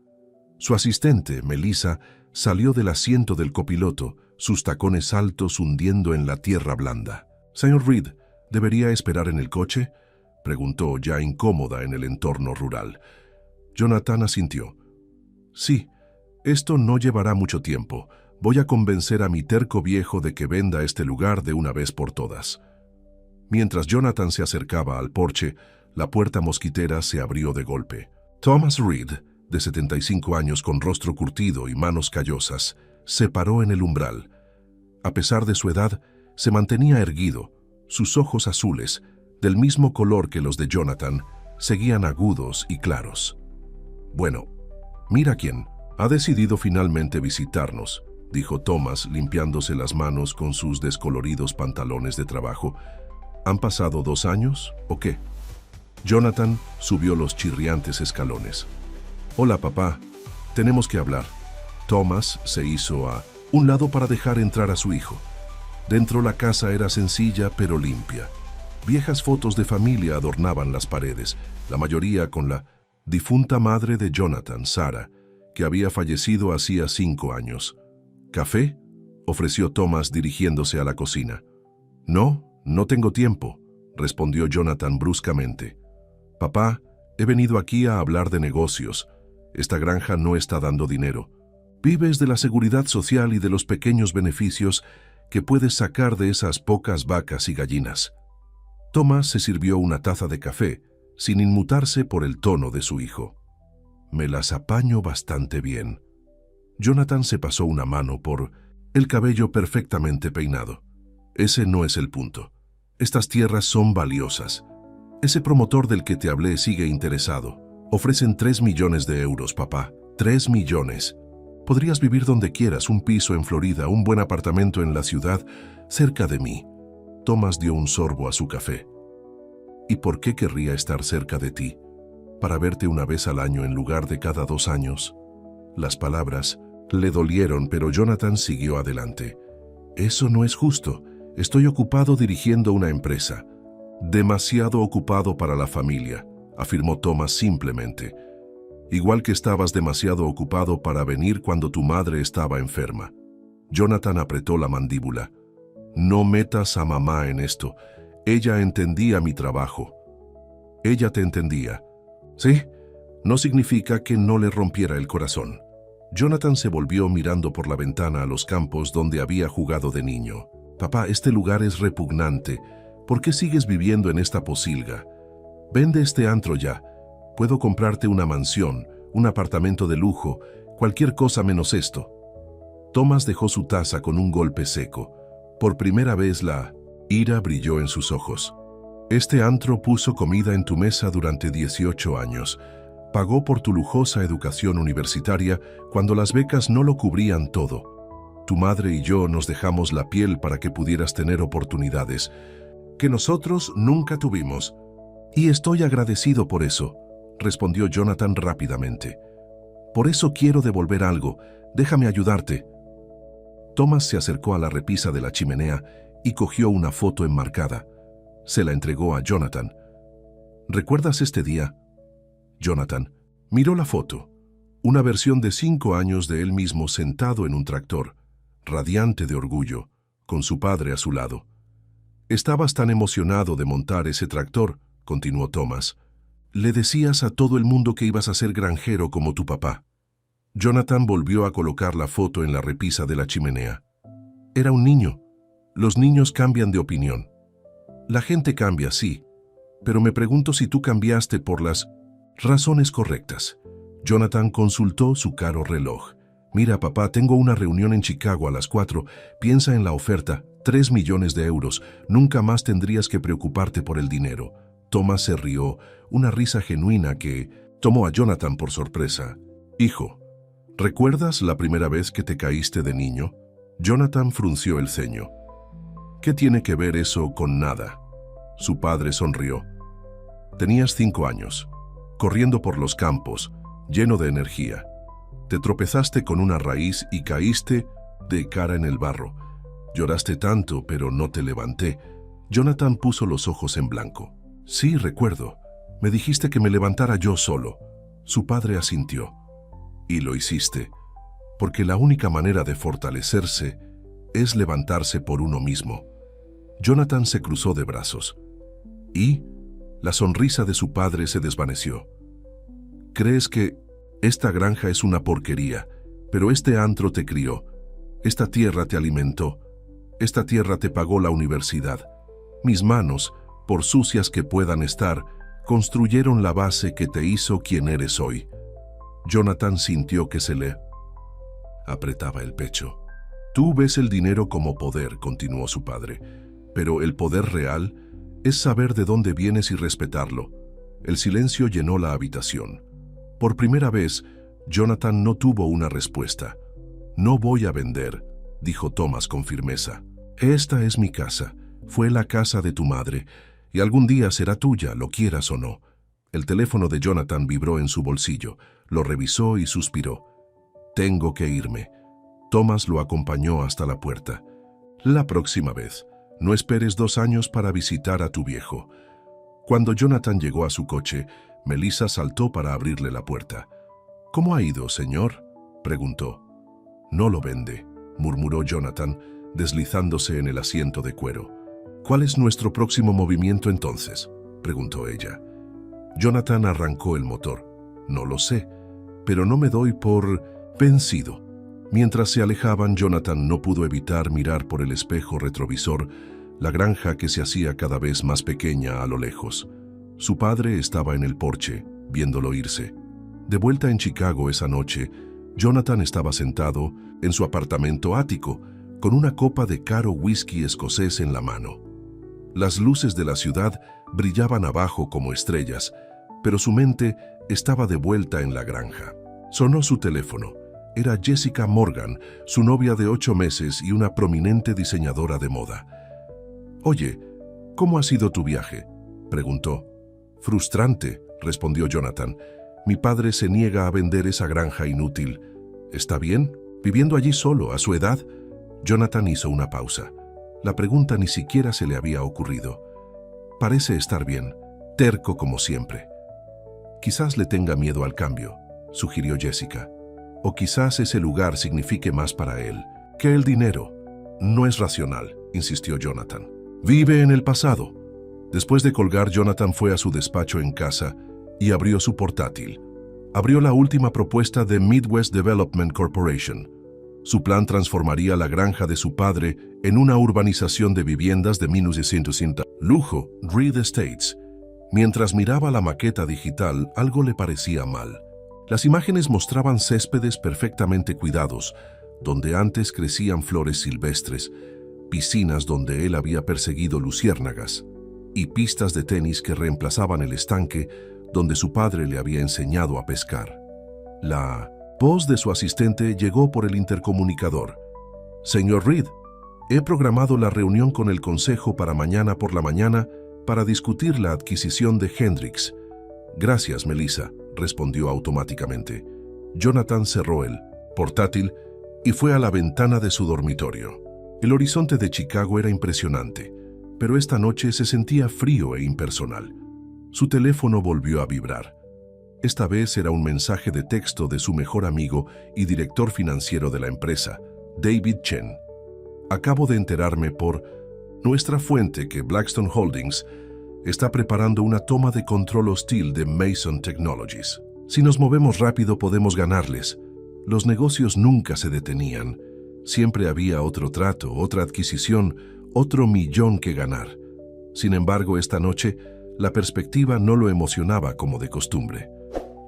Su asistente, Melissa, salió del asiento del copiloto, sus tacones altos hundiendo en la tierra blanda. «Señor Reed, ¿debería esperar en el coche?», preguntó, ya incómoda en el entorno rural. Jonathan asintió. «Sí, esto no llevará mucho tiempo. Voy a convencer a mi terco viejo de que venda este lugar de una vez por todas». Mientras Jonathan se acercaba al porche, la puerta mosquitera se abrió de golpe. Thomas Reed, de 75 años con rostro curtido y manos callosas, se paró en el umbral. A pesar de su edad, se mantenía erguido. Sus ojos azules, del mismo color que los de Jonathan, seguían agudos y claros. «Bueno, mira quién ha decidido finalmente visitarnos», dijo Thomas, limpiándose las manos con sus descoloridos pantalones de trabajo. «¿Han pasado 2 años o qué?». Jonathan subió los chirriantes escalones. «Hola, papá. Tenemos que hablar». Thomas se hizo a un lado para dejar entrar a su hijo. Dentro la casa era sencilla pero limpia. Viejas fotos de familia adornaban las paredes, la mayoría con la difunta madre de Jonathan, Sarah, que había fallecido hacía 5 años. «¿Café?», ofreció Thomas dirigiéndose a la cocina. «No, no tengo tiempo», respondió Jonathan bruscamente. «Papá, he venido aquí a hablar de negocios. Esta granja no está dando dinero. Vives de la seguridad social y de los pequeños beneficios que puedes sacar de esas pocas vacas y gallinas». Thomas se sirvió una taza de café, sin inmutarse por el tono de su hijo. «Me las apaño bastante bien». Jonathan se pasó una mano por el cabello perfectamente peinado. «Ese no es el punto. Estas tierras son valiosas. Ese promotor del que te hablé sigue interesado. Ofrecen 3 millones de euros, papá. 3 millones. Podrías vivir donde quieras, un piso en Florida, un buen apartamento en la ciudad, cerca de mí». Thomas dio un sorbo a su café. «¿Y por qué querría estar cerca de ti? ¿Para verte una vez al año en lugar de cada 2 años?» Las palabras le dolieron, pero Jonathan siguió adelante. «Eso no es justo. Estoy ocupado dirigiendo una empresa». «Demasiado ocupado para la familia», afirmó Thomas simplemente. «Igual que estabas demasiado ocupado para venir cuando tu madre estaba enferma». Jonathan apretó la mandíbula. «No metas a mamá en esto. Ella entendía mi trabajo». «Ella te entendía». «Sí, no significa que no le rompiera el corazón». Jonathan se volvió mirando por la ventana a los campos donde había jugado de niño. «Papá, este lugar es repugnante. ¿Por qué sigues viviendo en esta posilga? Vende este antro ya. Puedo comprarte una mansión, un apartamento de lujo, cualquier cosa menos esto». Thomas dejó su taza con un golpe seco. Por primera vez la ira brilló en sus ojos. «Este antro puso comida en tu mesa durante 18 años. Pagó por tu lujosa educación universitaria cuando las becas no lo cubrían todo. Tu madre y yo nos dejamos la piel para que pudieras tener oportunidades que nosotros nunca tuvimos. Y estoy agradecido por eso», respondió Jonathan rápidamente. «Por eso quiero devolver algo. Déjame ayudarte». Thomas se acercó a la repisa de la chimenea y cogió una foto enmarcada. Se la entregó a Jonathan. «¿Recuerdas este día?». Jonathan miró la foto, una versión de 5 años de él mismo sentado en un tractor. radiante de orgullo, con su padre a su lado. «Estabas tan emocionado de montar ese tractor», continuó Thomas. «Le decías a todo el mundo que ibas a ser granjero como tu papá». Jonathan volvió a colocar la foto en la repisa de la chimenea. Era un niño. Los niños cambian de opinión. La gente cambia, sí, pero me pregunto si tú cambiaste por las razones correctas. Jonathan consultó su caro reloj. «Mira, papá, tengo una reunión en Chicago a las 4. Piensa en la oferta, 3 millones de euros. Nunca más tendrías que preocuparte por el dinero». Thomas se rió, una risa genuina que tomó a Jonathan por sorpresa. «Hijo, ¿recuerdas la primera vez que te caíste de niño?» Jonathan frunció el ceño. «¿Qué tiene que ver eso con nada?» Su padre sonrió. «Tenías 5 años, corriendo por los campos, lleno de energía. Te tropezaste con una raíz y caíste de cara en el barro. Lloraste tanto, pero no te levanté». Jonathan puso los ojos en blanco. «Sí, recuerdo. Me dijiste que me levantara yo solo». Su padre asintió. «Y lo hiciste, porque la única manera de fortalecerse es levantarse por uno mismo». Jonathan se cruzó de brazos. Y la sonrisa de su padre se desvaneció. «¿Crees que esta granja es una porquería, pero este antro te crió? Esta tierra te alimentó. Esta tierra te pagó la universidad. Mis manos, por sucias que puedan estar, construyeron la base que te hizo quien eres hoy». Jonathan sintió que se le apretaba el pecho. «Tú ves el dinero como poder», continuó su padre, «pero el poder real es saber de dónde vienes y respetarlo». El silencio llenó la habitación. Por primera vez, Jonathan no tuvo una respuesta. «No voy a vender», dijo Thomas con firmeza. «Esta es mi casa. Fue la casa de tu madre, y algún día será tuya, lo quieras o no». El teléfono de Jonathan vibró en su bolsillo. Lo revisó y suspiró. «Tengo que irme». Thomas lo acompañó hasta la puerta. «La próxima vez, no esperes 2 años para visitar a tu viejo». Cuando Jonathan llegó a su coche, Melissa saltó para abrirle la puerta. «¿Cómo ha ido, señor?», preguntó. «No lo vende», murmuró Jonathan, deslizándose en el asiento de cuero. «¿Cuál es nuestro próximo movimiento entonces?», preguntó ella. Jonathan arrancó el motor. «No lo sé, pero no me doy por vencido». Mientras se alejaban, Jonathan no pudo evitar mirar por el espejo retrovisor la granja que se hacía cada vez más pequeña a lo lejos. Su padre estaba en el porche, viéndolo irse. De vuelta en Chicago esa noche, Jonathan estaba sentado en su apartamento ático, con una copa de caro whisky escocés en la mano. Las luces de la ciudad brillaban abajo como estrellas, pero su mente estaba de vuelta en la granja. Sonó su teléfono. Era Jessica Morgan, su novia de 8 meses y una prominente diseñadora de moda. «Oye, ¿cómo ha sido tu viaje?», preguntó. «Frustrante», respondió Jonathan. «Mi padre se niega a vender esa granja inútil». «¿Está bien? ¿Viviendo allí solo, a su edad?». Jonathan hizo una pausa. La pregunta ni siquiera se le había ocurrido. «Parece estar bien, terco como siempre». «Quizás le tenga miedo al cambio», sugirió Jessica. «O quizás ese lugar signifique más para él que el dinero». «No es racional», insistió Jonathan. «Vive en el pasado». Después de colgar, Jonathan fue a su despacho en casa y abrió su portátil. Abrió la última propuesta de Midwest Development Corporation. Su plan transformaría la granja de su padre en una urbanización de viviendas de 1960. Lujo, Reed Estates. Mientras miraba la maqueta digital, algo le parecía mal. Las imágenes mostraban céspedes perfectamente cuidados, donde antes crecían flores silvestres, piscinas donde él había perseguido luciérnagas, y pistas de tenis que reemplazaban el estanque donde su padre le había enseñado a pescar. La voz de su asistente llegó por el intercomunicador. «Señor Reed, he programado la reunión con el consejo para mañana por la mañana para discutir la adquisición de Hendrix». «Gracias, Melissa», respondió automáticamente. Jonathan cerró el portátil y fue a la ventana de su dormitorio. El horizonte de Chicago era impresionante, pero esta noche se sentía frío e impersonal. Su teléfono volvió a vibrar. Esta vez era un mensaje de texto de su mejor amigo y director financiero de la empresa, David Chen. Acabo de enterarme por nuestra fuente que Blackstone Holdings está preparando una toma de control hostil de Mason Technologies. Si nos movemos rápido podemos ganarles. Los negocios nunca se detenían. Siempre había otro trato, otra adquisición, otro millón que ganar. Sin embargo, esta noche, la perspectiva no lo emocionaba como de costumbre.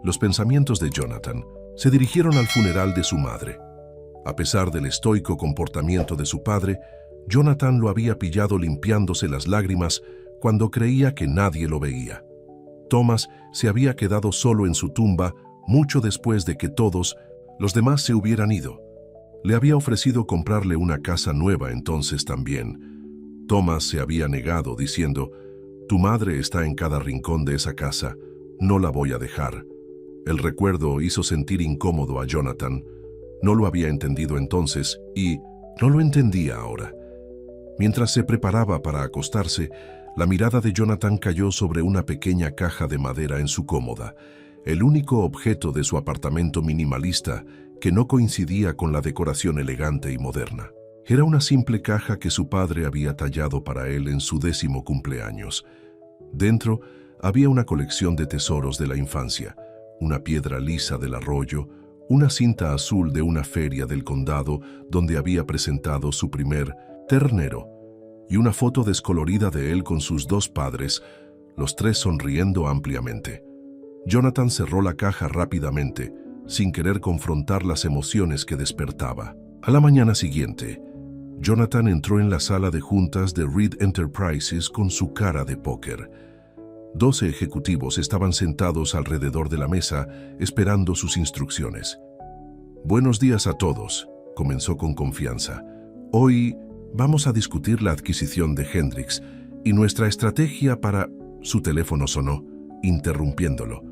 Los pensamientos de Jonathan se dirigieron al funeral de su madre. A pesar del estoico comportamiento de su padre, Jonathan lo había pillado limpiándose las lágrimas cuando creía que nadie lo veía. Thomas se había quedado solo en su tumba mucho después de que todos los demás se hubieran ido. Le había ofrecido comprarle una casa nueva entonces también. Thomas se había negado diciendo, «Tu madre está en cada rincón de esa casa, no la voy a dejar». El recuerdo hizo sentir incómodo a Jonathan. No lo había entendido entonces y no lo entendía ahora. Mientras se preparaba para acostarse, la mirada de Jonathan cayó sobre una pequeña caja de madera en su cómoda, el único objeto de su apartamento minimalista que no coincidía con la decoración elegante y moderna. Era una simple caja que su padre había tallado para él en su 10º cumpleaños. Dentro había una colección de tesoros de la infancia, una piedra lisa del arroyo, una cinta azul de una feria del condado donde había presentado su primer ternero, y una foto descolorida de él con sus 2 padres, los 3 sonriendo ampliamente. Jonathan cerró la caja rápidamente, sin querer confrontar las emociones que despertaba. A la mañana siguiente, Jonathan entró en la sala de juntas de Reed Enterprises con su cara de póker. 12 ejecutivos estaban sentados alrededor de la mesa esperando sus instrucciones. «Buenos días a todos», comenzó con confianza. «Hoy vamos a discutir la adquisición de Hendrix y nuestra estrategia para...» Su teléfono sonó, interrumpiéndolo.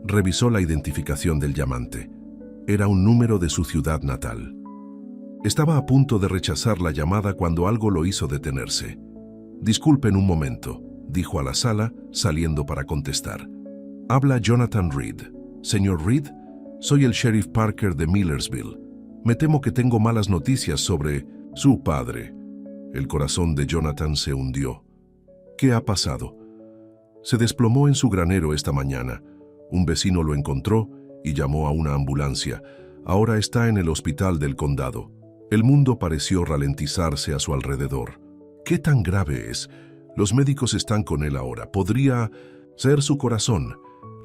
Revisó la identificación del llamante. Era un número de su ciudad natal. Estaba a punto de rechazar la llamada cuando algo lo hizo detenerse. «Disculpen un momento», dijo a la sala, saliendo para contestar. «Habla Jonathan Reed. Señor Reed, soy el sheriff Parker de Millersville. Me temo que tengo malas noticias sobre su padre». El corazón de Jonathan se hundió. «¿Qué ha pasado?» «Se desplomó en su granero esta mañana. Un vecino lo encontró y llamó a una ambulancia. Ahora está en el hospital del condado». El mundo pareció ralentizarse a su alrededor. «¿Qué tan grave es? Los médicos están con él ahora. Podría ser su corazón.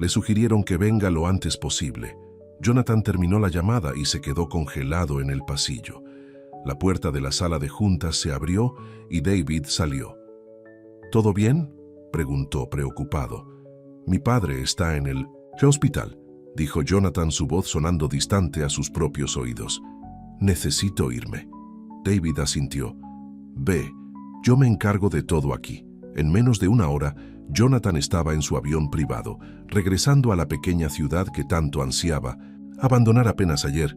Le sugirieron que venga lo antes posible». Jonathan terminó la llamada y se quedó congelado en el pasillo. La puerta de la sala de juntas se abrió y David salió. «¿Todo bien?», preguntó preocupado. «Mi padre está en el hospital», dijo Jonathan, su voz sonando distante a sus propios oídos. «Necesito irme». David asintió. «Ve, yo me encargo de todo aquí». En menos de una hora, Jonathan estaba en su avión privado, regresando a la pequeña ciudad que tanto ansiaba abandonar apenas ayer.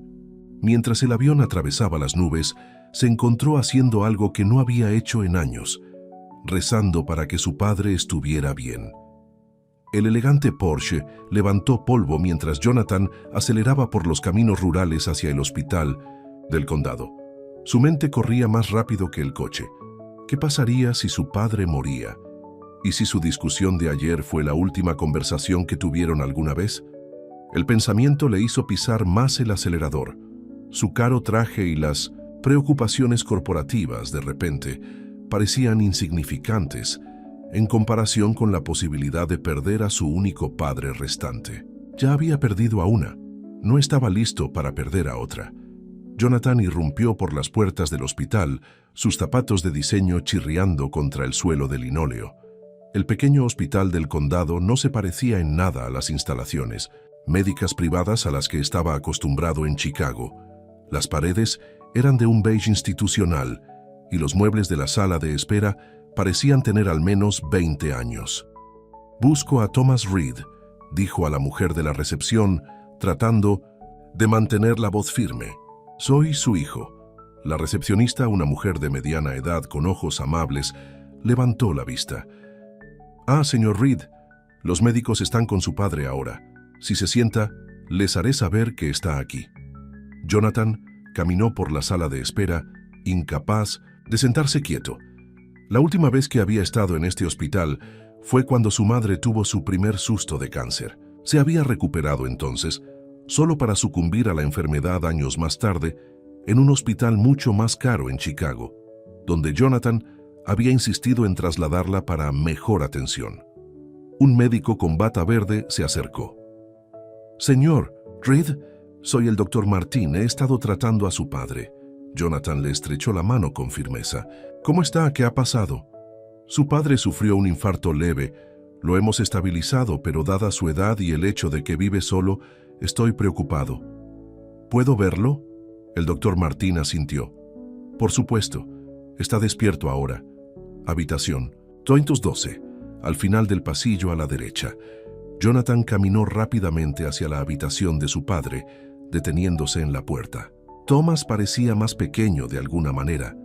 Mientras el avión atravesaba las nubes, se encontró haciendo algo que no había hecho en años, rezando para que su padre estuviera bien. El elegante Porsche levantó polvo mientras Jonathan aceleraba por los caminos rurales hacia el hospital del condado. Su mente corría más rápido que el coche. ¿Qué pasaría si su padre moría? ¿Y si su discusión de ayer fue la última conversación que tuvieron alguna vez? El pensamiento le hizo pisar más el acelerador. Su caro traje y las preocupaciones corporativas, de repente, parecían insignificantes en comparación con la posibilidad de perder a su único padre restante. Ya había perdido a una. No estaba listo para perder a otra. Jonathan irrumpió por las puertas del hospital, sus zapatos de diseño chirriando contra el suelo de linóleo. El pequeño hospital del condado no se parecía en nada a las instalaciones médicas privadas a las que estaba acostumbrado en Chicago. Las paredes eran de un beige institucional y los muebles de la sala de espera parecían tener al menos 20 años. «Busco a Thomas Reed», dijo a la mujer de la recepción, tratando de mantener la voz firme. «Soy su hijo». La recepcionista, una mujer de mediana edad con ojos amables, levantó la vista. «Ah, señor Reed, los médicos están con su padre ahora. Si se sienta, les haré saber que está aquí». Jonathan, caminó por la sala de espera, incapaz de sentarse quieto. La última vez que había estado en este hospital fue cuando su madre tuvo su primer susto de cáncer. Se había recuperado entonces, solo para sucumbir a la enfermedad años más tarde, en un hospital mucho más caro en Chicago, donde Jonathan había insistido en trasladarla para mejor atención. Un médico con bata verde se acercó. «Señor Reed, soy el doctor Martin. He estado tratando a su padre». Jonathan le estrechó la mano con firmeza. «¿Cómo está? ¿Qué ha pasado?» «Su padre sufrió un infarto leve. Lo hemos estabilizado, pero dada su edad y el hecho de que vive solo, estoy preocupado». «¿Puedo verlo?» El doctor Martin asintió. «Por supuesto. Está despierto ahora. Habitación 212, al final del pasillo a la derecha». Jonathan caminó rápidamente hacia la habitación de su padre, deteniéndose en la puerta. Thomas parecía más pequeño de alguna manera,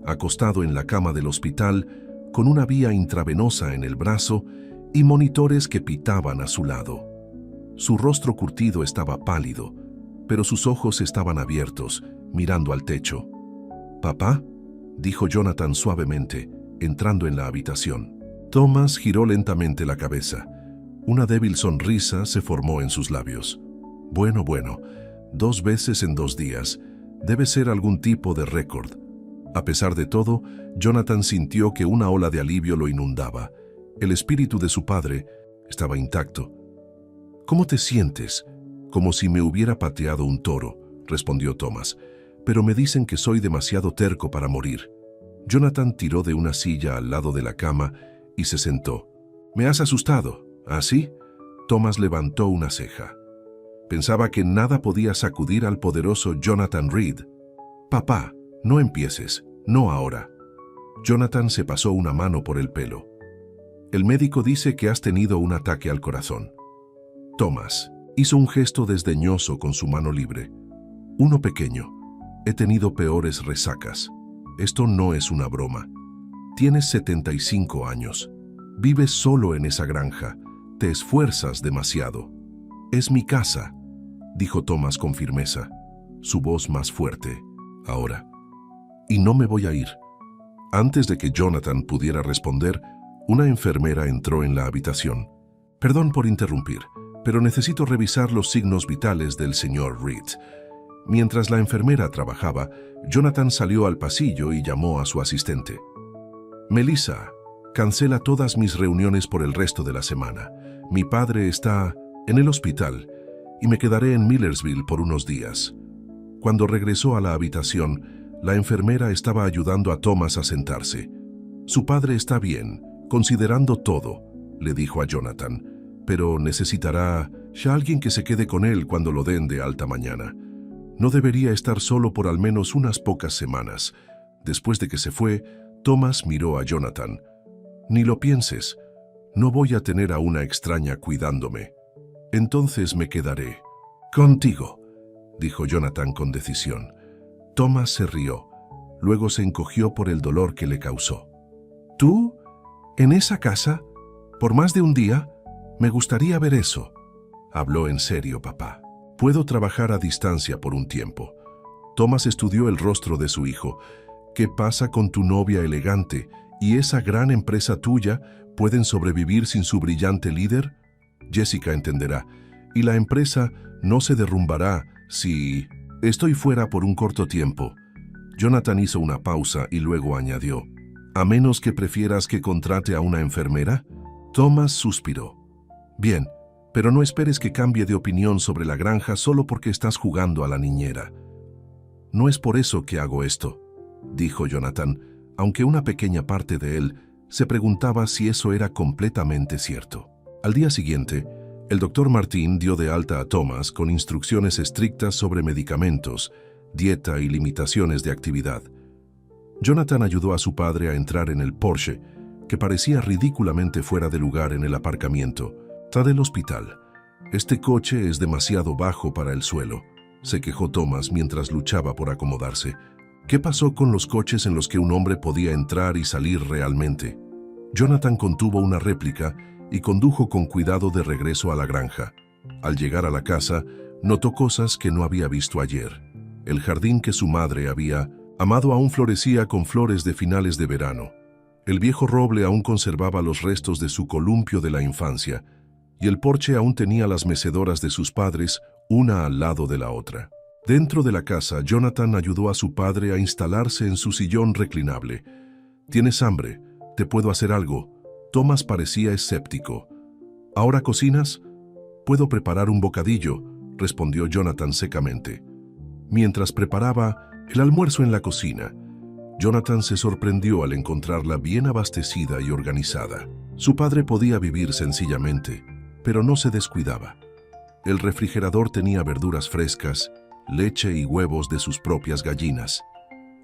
acostado en la cama del hospital, con una vía intravenosa en el brazo y monitores que pitaban a su lado. Su rostro curtido estaba pálido, pero sus ojos estaban abiertos, mirando al techo. «¿Papá?», dijo Jonathan suavemente, entrando en la habitación. Thomas giró lentamente la cabeza. Una débil sonrisa se formó en sus labios. Bueno, 2 veces en 2 días. Debe ser algún tipo de récord. A pesar de todo, Jonathan sintió que una ola de alivio lo inundaba. El espíritu de su padre estaba intacto. «¿Cómo te sientes?» «Como si me hubiera pateado un toro», respondió Thomas. «Pero me dicen que soy demasiado terco para morir». Jonathan tiró de una silla al lado de la cama y se sentó. «Me has asustado, ¿ah, sí?». Thomas levantó una ceja. Pensaba que nada podía sacudir al poderoso Jonathan Reed. «Papá, no empieces, no ahora». Jonathan se pasó una mano por el pelo. «El médico dice que has tenido un ataque al corazón». Thomas hizo un gesto desdeñoso con su mano libre. «Uno pequeño. He tenido peores resacas. Esto no es una broma. Tienes 75 años. Vives solo en esa granja. Te esfuerzas demasiado». «Es mi casa», dijo Thomas con firmeza, su voz más fuerte ahora. «Y no me voy a ir». Antes de que Jonathan pudiera responder, una enfermera entró en la habitación. «Perdón por interrumpir, pero necesito revisar los signos vitales del señor Reed». Mientras la enfermera trabajaba, Jonathan salió al pasillo y llamó a su asistente. «Melissa, cancela todas mis reuniones por el resto de la semana. Mi padre está en el hospital y me quedaré en Millersville por unos días». Cuando regresó a la habitación, la enfermera estaba ayudando a Thomas a sentarse. «Su padre está bien, considerando todo», le dijo a Jonathan, «pero necesitará alguien que se quede con él cuando lo den de alta mañana. No debería estar solo por al menos unas pocas semanas». Después de que se fue, Thomas miró a Jonathan. «Ni lo pienses. No voy a tener a una extraña cuidándome. Entonces me quedaré contigo», dijo Jonathan con decisión. Thomas se rió. Luego se encogió por el dolor que le causó. «¿Tú? ¿En esa casa? ¿Por más de un día? Me gustaría ver eso». «Habló en serio, papá. Puedo trabajar a distancia por un tiempo». Thomas estudió el rostro de su hijo. «¿Qué pasa con tu novia elegante y esa gran empresa tuya? ¿Pueden sobrevivir sin su brillante líder?» «Jessica entenderá. Y la empresa no se derrumbará si estoy fuera por un corto tiempo». Jonathan hizo una pausa y luego añadió: «¿A menos que prefieras que contrate a una enfermera?». Thomas suspiró. «Bien, pero no esperes que cambie de opinión sobre la granja solo porque estás jugando a la niñera». «No es por eso que hago esto», dijo Jonathan, aunque una pequeña parte de él se preguntaba si eso era completamente cierto. Al día siguiente, el doctor Martin dio de alta a Thomas con instrucciones estrictas sobre medicamentos, dieta y limitaciones de actividad. Jonathan ayudó a su padre a entrar en el Porsche, que parecía ridículamente fuera de lugar en el aparcamiento. «Está del hospital. Este coche es demasiado bajo para el suelo», se quejó Thomas mientras luchaba por acomodarse. ¿Qué pasó con los coches en los que un hombre podía entrar y salir realmente? Jonathan contuvo una réplica y condujo con cuidado de regreso a la granja. Al llegar a la casa, notó cosas que no había visto ayer. El jardín que su madre había amado aún florecía con flores de finales de verano. El viejo roble aún conservaba los restos de su columpio de la infancia, y el porche aún tenía las mecedoras de sus padres, una al lado de la otra. Dentro de la casa, Jonathan ayudó a su padre a instalarse en su sillón reclinable. «¿Tienes hambre? ¿Te puedo hacer algo?» Thomas parecía escéptico. «¿Ahora cocinas?» «Puedo preparar un bocadillo», respondió Jonathan secamente. Mientras preparaba el almuerzo en la cocina, Jonathan se sorprendió al encontrarla bien abastecida y organizada. Su padre podía vivir sencillamente, pero no se descuidaba. El refrigerador tenía verduras frescas, leche y huevos de sus propias gallinas.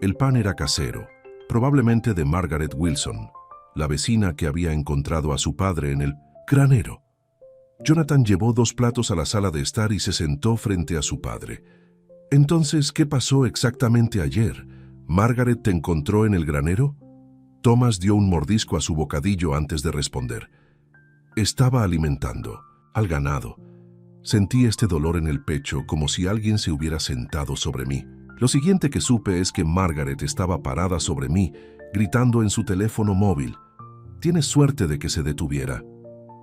El pan era casero, probablemente de Margaret Wilson, la vecina que había encontrado a su padre en el granero. Jonathan llevó 2 platos a la sala de estar y se sentó frente a su padre. «Entonces, ¿qué pasó exactamente ayer? ¿Margaret te encontró en el granero?» Thomas dio un mordisco a su bocadillo antes de responder. «Estaba alimentando al ganado. Sentí este dolor en el pecho como si alguien se hubiera sentado sobre mí. Lo siguiente que supe es que Margaret estaba parada sobre mí, gritando en su teléfono móvil. Tienes suerte de que se detuviera.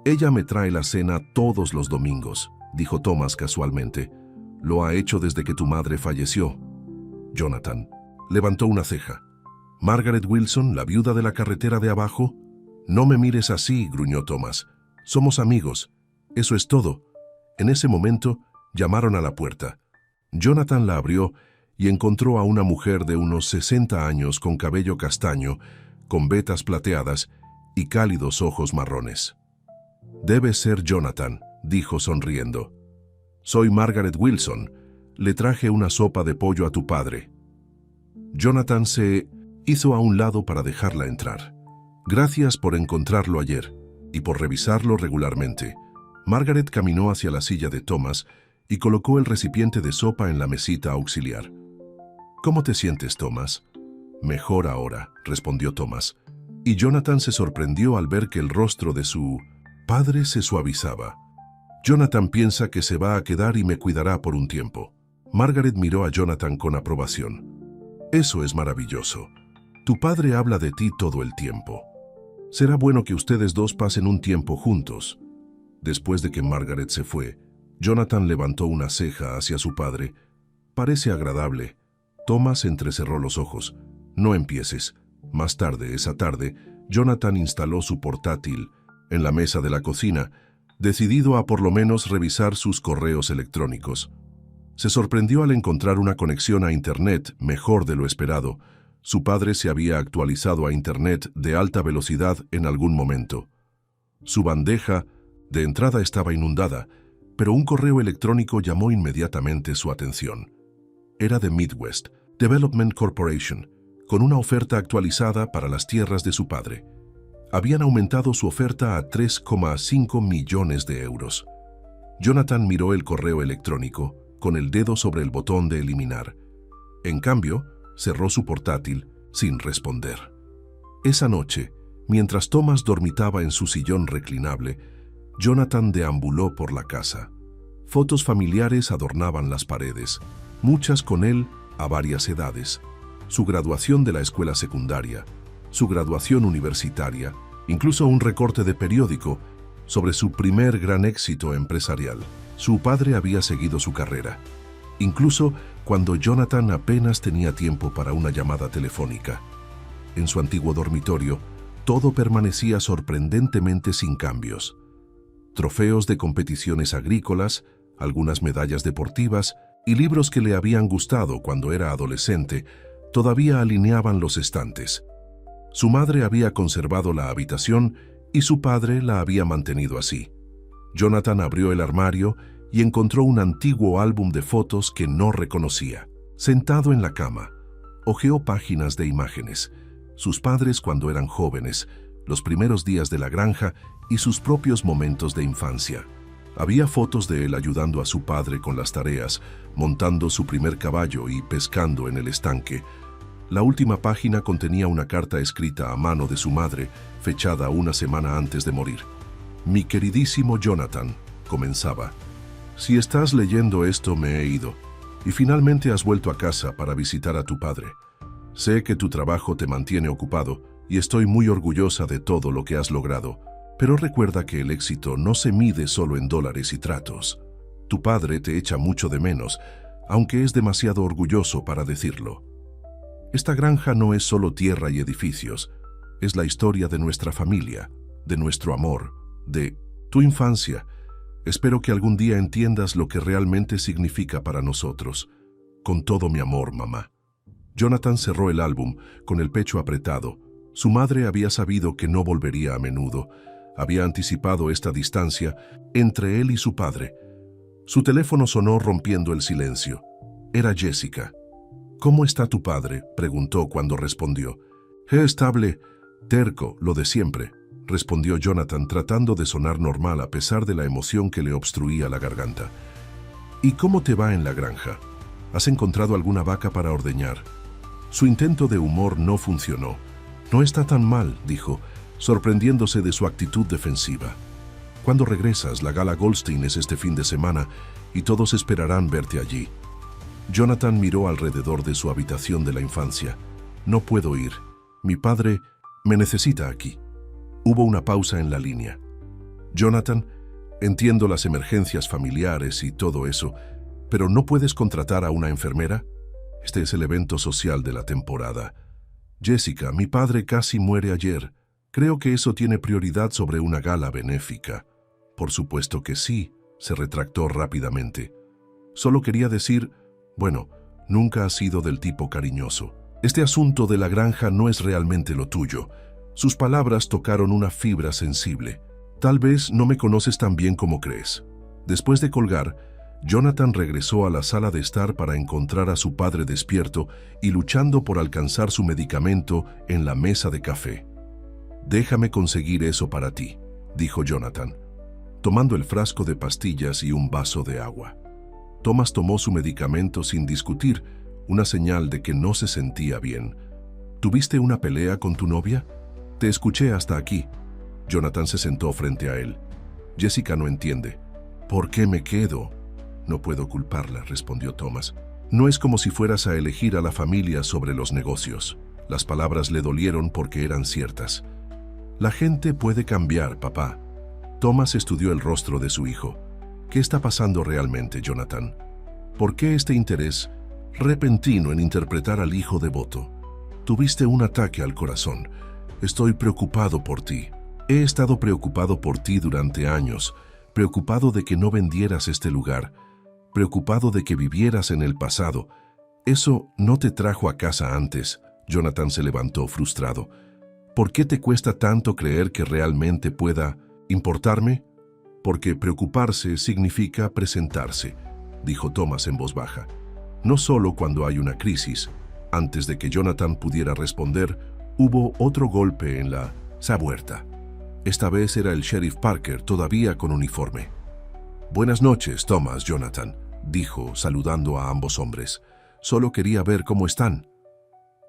Ella me trae la cena todos los domingos», dijo Thomas casualmente. «Lo ha hecho desde que tu madre falleció». Jonathan levantó una ceja. «¿Margaret Wilson, la viuda de la carretera de abajo?» «No me mires así», gruñó Thomas. «Somos amigos. Eso es todo». En ese momento, llamaron a la puerta. Jonathan la abrió y encontró a una mujer de unos 60 años con cabello castaño, con vetas plateadas y cálidos ojos marrones. «Debe ser Jonathan», dijo sonriendo. «Soy Margaret Wilson. Le traje una sopa de pollo a tu padre». Jonathan se hizo a un lado para dejarla entrar. «Gracias por encontrarlo ayer y por revisarlo regularmente». Margaret caminó hacia la silla de Thomas y colocó el recipiente de sopa en la mesita auxiliar. «¿Cómo te sientes, Thomas?» «Mejor ahora», respondió Thomas, y Jonathan se sorprendió al ver que el rostro de su padre se suavizaba. «Jonathan piensa que se va a quedar y me cuidará por un tiempo». Margaret miró a Jonathan con aprobación. «Eso es maravilloso. Tu padre habla de ti todo el tiempo. Será bueno que ustedes dos pasen un tiempo juntos». Después de que Margaret se fue, Jonathan levantó una ceja hacia su padre. «Parece agradable». Thomas entrecerró los ojos. «No empieces». Más tarde, esa tarde, Jonathan instaló su portátil en la mesa de la cocina, decidido a por lo menos revisar sus correos electrónicos. Se sorprendió al encontrar una conexión a Internet mejor de lo esperado. Su padre se había actualizado a Internet de alta velocidad en algún momento. Su bandeja de entrada estaba inundada, pero un correo electrónico llamó inmediatamente su atención. Era de Midwest Development Corporation, con una oferta actualizada para las tierras de su padre. Habían aumentado su oferta a 3,5 millones de euros. Jonathan miró el correo electrónico con el dedo sobre el botón de eliminar. En cambio, cerró su portátil sin responder. Esa noche, mientras Thomas dormitaba en su sillón reclinable, Jonathan deambuló por la casa. Fotos familiares adornaban las paredes, muchas con él a varias edades. Su graduación de la escuela secundaria, su graduación universitaria, incluso un recorte de periódico sobre su primer gran éxito empresarial. Su padre había seguido su carrera, incluso cuando Jonathan apenas tenía tiempo para una llamada telefónica. En su antiguo dormitorio, todo permanecía sorprendentemente sin cambios. Trofeos de competiciones agrícolas, algunas medallas deportivas y libros que le habían gustado cuando era adolescente todavía alineaban los estantes. Su madre había conservado la habitación y su padre la había mantenido así. Jonathan abrió el armario y encontró un antiguo álbum de fotos que no reconocía. Sentado en la cama, hojeó páginas de imágenes, sus padres cuando eran jóvenes, los primeros días de la granja y sus propios momentos de infancia. Había fotos de él ayudando a su padre con las tareas, montando su primer caballo y pescando en el estanque. La última página contenía una carta escrita a mano de su madre, fechada una semana antes de morir. «Mi queridísimo Jonathan», comenzaba, «si estás leyendo esto me he ido. Y finalmente has vuelto a casa para visitar a tu padre. Sé que tu trabajo te mantiene ocupado y estoy muy orgullosa de todo lo que has logrado, pero recuerda que el éxito no se mide solo en dólares y tratos. Tu padre te echa mucho de menos, aunque es demasiado orgulloso para decirlo. Esta granja no es solo tierra y edificios, es la historia de nuestra familia, de nuestro amor, de tu infancia. Espero que algún día entiendas lo que realmente significa para nosotros. Con todo mi amor, mamá. Jonathan cerró el álbum con el pecho apretado. Su madre había sabido que no volvería a menudo. Había anticipado esta distancia entre él y su padre. Su teléfono sonó rompiendo el silencio. Era Jessica. «¿Cómo está tu padre?», preguntó cuando respondió. «Estable, terco, lo de siempre», respondió Jonathan tratando de sonar normal a pesar de la emoción que le obstruía la garganta. «¿Y cómo te va en la granja? ¿Has encontrado alguna vaca para ordeñar?». Su intento de humor no funcionó. «No está tan mal», dijo, sorprendiéndose de su actitud defensiva. «¿Cuándo regresas? La gala Goldstein es este fin de semana y todos esperarán verte allí». Jonathan miró alrededor de su habitación de la infancia. «No puedo ir. Mi padre me necesita aquí». Hubo una pausa en la línea. «Jonathan, entiendo las emergencias familiares y todo eso, pero ¿no puedes contratar a una enfermera? Este es el evento social de la temporada». «Jessica, mi padre casi muere ayer. Creo que eso tiene prioridad sobre una gala benéfica». «Por supuesto que sí», se retractó rápidamente. «Solo quería decir, bueno, nunca has sido del tipo cariñoso. Este asunto de la granja no es realmente lo tuyo». Sus palabras tocaron una fibra sensible. «Tal vez no me conoces tan bien como crees». Después de colgar, Jonathan regresó a la sala de estar para encontrar a su padre despierto y luchando por alcanzar su medicamento en la mesa de café. «Déjame conseguir eso para ti», dijo Jonathan, tomando el frasco de pastillas y un vaso de agua. Thomas tomó su medicamento sin discutir, una señal de que no se sentía bien. «¿Tuviste una pelea con tu novia? Te escuché hasta aquí». Jonathan se sentó frente a él. «Jessica no entiende». «¿Por qué me quedo?» «No puedo culparla», respondió Thomas. «No es como si fueras a elegir a la familia sobre los negocios». Las palabras le dolieron porque eran ciertas. «La gente puede cambiar, papá». Thomas estudió el rostro de su hijo. «¿Qué está pasando realmente, Jonathan? ¿Por qué este interés repentino en interpretar al hijo devoto? Tuviste un ataque al corazón. Estoy preocupado por ti. He estado preocupado por ti durante años, preocupado de que no vendieras este lugar, preocupado de que vivieras en el pasado. Eso no te trajo a casa antes». Jonathan se levantó frustrado. «¿Por qué te cuesta tanto creer que realmente pueda importarme?» «Porque preocuparse significa presentarse», dijo Thomas en voz baja. «No solo cuando hay una crisis». Antes de que Jonathan pudiera responder, hubo otro golpe en la puerta. Esta vez era el sheriff Parker, todavía con uniforme. «Buenas noches, Thomas, Jonathan», dijo, saludando a ambos hombres. «Solo quería ver cómo están».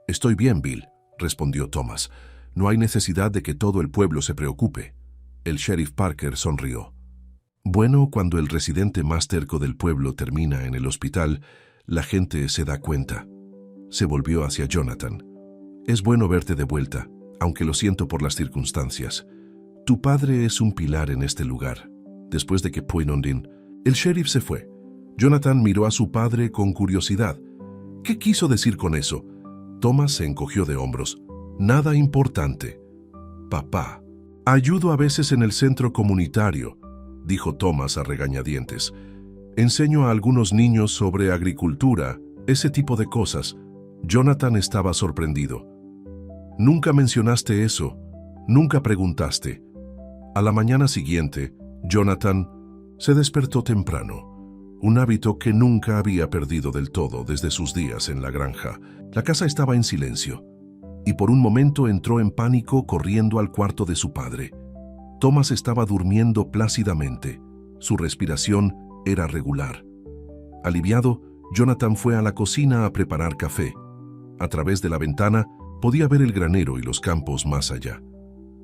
«Estoy bien, Bill», respondió Thomas. «No hay necesidad de que todo el pueblo se preocupe». El sheriff Parker sonrió. «Bueno, cuando el residente más terco del pueblo termina en el hospital, la gente se da cuenta». Se volvió hacia Jonathan. «Es bueno verte de vuelta, aunque lo siento por las circunstancias. Tu padre es un pilar en este lugar». Después de que Puynondin, el sheriff se fue. Jonathan miró a su padre con curiosidad. ¿Qué quiso decir con eso? Thomas se encogió de hombros. «Nada importante». «Papá, ayudo a veces en el centro comunitario», dijo Thomas a regañadientes. «Enseño a algunos niños sobre agricultura, ese tipo de cosas». Jonathan estaba sorprendido. «Nunca mencionaste eso, nunca preguntaste». A la mañana siguiente, Jonathan se despertó temprano, un hábito que nunca había perdido del todo desde sus días en la granja. La casa estaba en silencio, y por un momento entró en pánico corriendo al cuarto de su padre. Thomas estaba durmiendo plácidamente. Su respiración era regular. Aliviado, Jonathan fue a la cocina a preparar café. A través de la ventana podía ver el granero y los campos más allá.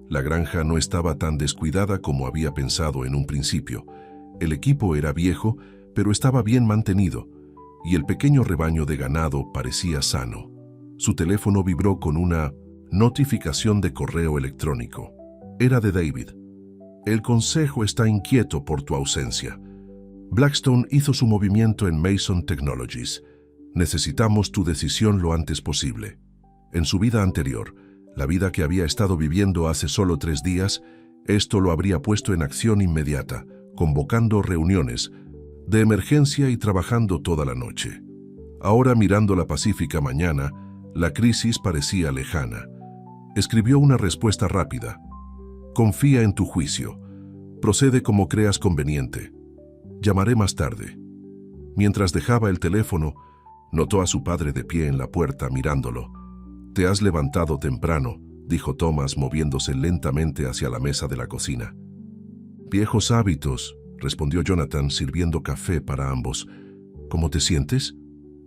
La granja no estaba tan descuidada como había pensado en un principio. El equipo era viejo, pero estaba bien mantenido. y el pequeño rebaño de ganado parecía sano. Su teléfono vibró con una notificación de correo electrónico. Era de David. El consejo está inquieto por tu ausencia. Blackstone hizo su movimiento en Mason Technologies. Necesitamos tu decisión lo antes posible. En su vida anterior, la vida que había estado viviendo hace solo 3 días, esto lo habría puesto en acción inmediata, convocando reuniones de emergencia y trabajando toda la noche. Ahora, mirando la pacífica mañana, la crisis parecía lejana. Escribió una respuesta rápida. Confía en tu juicio. Procede como creas conveniente. Llamaré más tarde. Mientras dejaba el teléfono, notó a su padre de pie en la puerta mirándolo. «Te has levantado temprano», dijo Thomas moviéndose lentamente hacia la mesa de la cocina. «Viejos hábitos», respondió Jonathan sirviendo café para ambos. «¿Cómo te sientes?»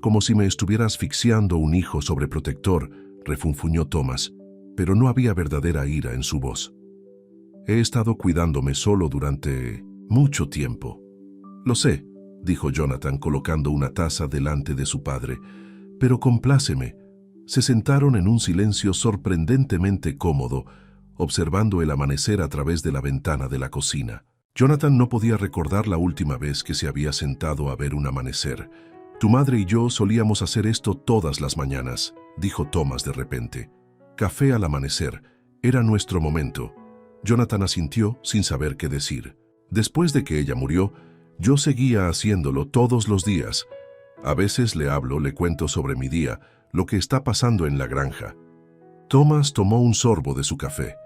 «Como si me estuviera asfixiando un hijo sobreprotector», refunfuñó Thomas, pero no había verdadera ira en su voz. «He estado cuidándome solo durante mucho tiempo». «Lo sé», dijo Jonathan colocando una taza delante de su padre, «pero compláceme». Se sentaron en un silencio sorprendentemente cómodo, observando el amanecer a través de la ventana de la cocina. Jonathan no podía recordar la última vez que se había sentado a ver un amanecer. «Tu madre y yo solíamos hacer esto todas las mañanas», dijo Thomas de repente. «Café al amanecer. Era nuestro momento». Jonathan asintió sin saber qué decir. «Después de que ella murió, yo seguía haciéndolo todos los días. A veces le hablo, le cuento sobre mi día, lo que está pasando en la granja». Thomas tomó un sorbo de su café.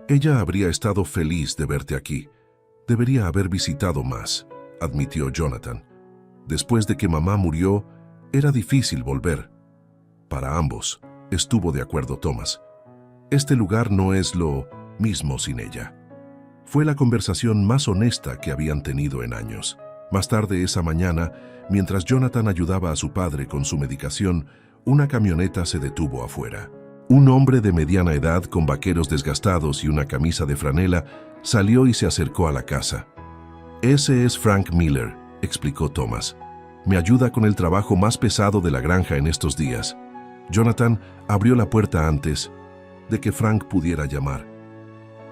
«Ella habría estado feliz de verte aquí. Debería haber visitado más», admitió Jonathan. «Después de que mamá murió, era difícil volver». «Para ambos», estuvo de acuerdo Thomas. «Este lugar no es lo mismo sin ella». Fue la conversación más honesta que habían tenido en años. Más tarde esa mañana, mientras Jonathan ayudaba a su padre con su medicación, una camioneta se detuvo afuera. Un hombre de mediana edad con vaqueros desgastados y una camisa de franela salió y se acercó a la casa. «Ese es Frank Miller», explicó Thomas. «Me ayuda con el trabajo más pesado de la granja en estos días». Jonathan abrió la puerta antes de que Frank pudiera llamar.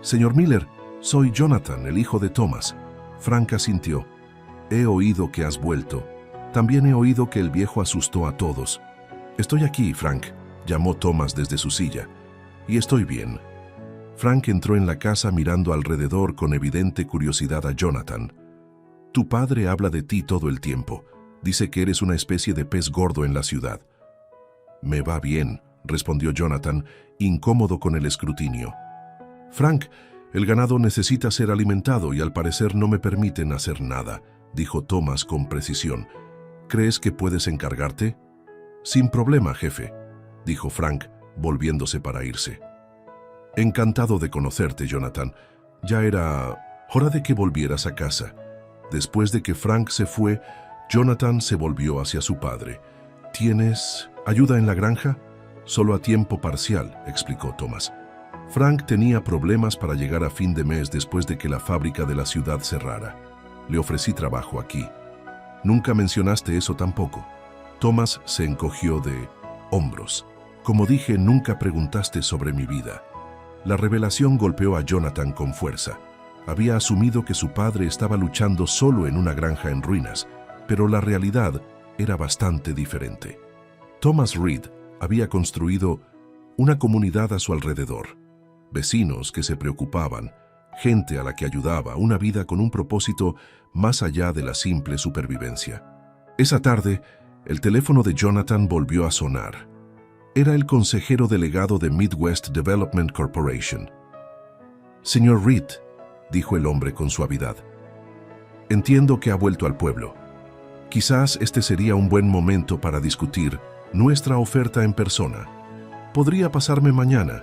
«Señor Miller, soy Jonathan, el hijo de Thomas». Frank asintió. «He oído que has vuelto. También he oído que el viejo asustó a todos». «Estoy aquí, Frank», llamó Thomas desde su silla. «Y estoy bien». Frank entró en la casa mirando alrededor con evidente curiosidad a Jonathan. «Tu padre habla de ti todo el tiempo. Dice que eres una especie de pez gordo en la ciudad». «Me va bien», respondió Jonathan, incómodo con el escrutinio. «Frank, el ganado necesita ser alimentado y al parecer no me permiten hacer nada», dijo Thomas con precisión. «¿Crees que puedes encargarte?» «Sin problema, jefe», dijo Frank, volviéndose para irse. «Encantado de conocerte, Jonathan. Ya era hora de que volvieras a casa». Después de que Frank se fue, Jonathan se volvió hacia su padre. «¿Tienes ayuda en la granja?» «Solo a tiempo parcial», explicó Thomas. Frank tenía problemas para llegar a fin de mes después de que la fábrica de la ciudad cerrara. «Le ofrecí trabajo aquí». «Nunca mencionaste eso tampoco». Thomas se encogió de hombros. «Como dije, nunca preguntaste sobre mi vida». La revelación golpeó a Jonathan con fuerza. Había asumido que su padre estaba luchando solo en una granja en ruinas, pero la realidad era bastante diferente. Thomas Reed había construido una comunidad a su alrededor. Vecinos que se preocupaban, gente a la que ayudaba, una vida con un propósito más allá de la simple supervivencia. Esa tarde, el teléfono de Jonathan volvió a sonar. Era el consejero delegado de Midwest Development Corporation. «Señor Reed», dijo el hombre con suavidad, «entiendo que ha vuelto al pueblo. Quizás este sería un buen momento para discutir nuestra oferta en persona. ¿Podría pasarme mañana?»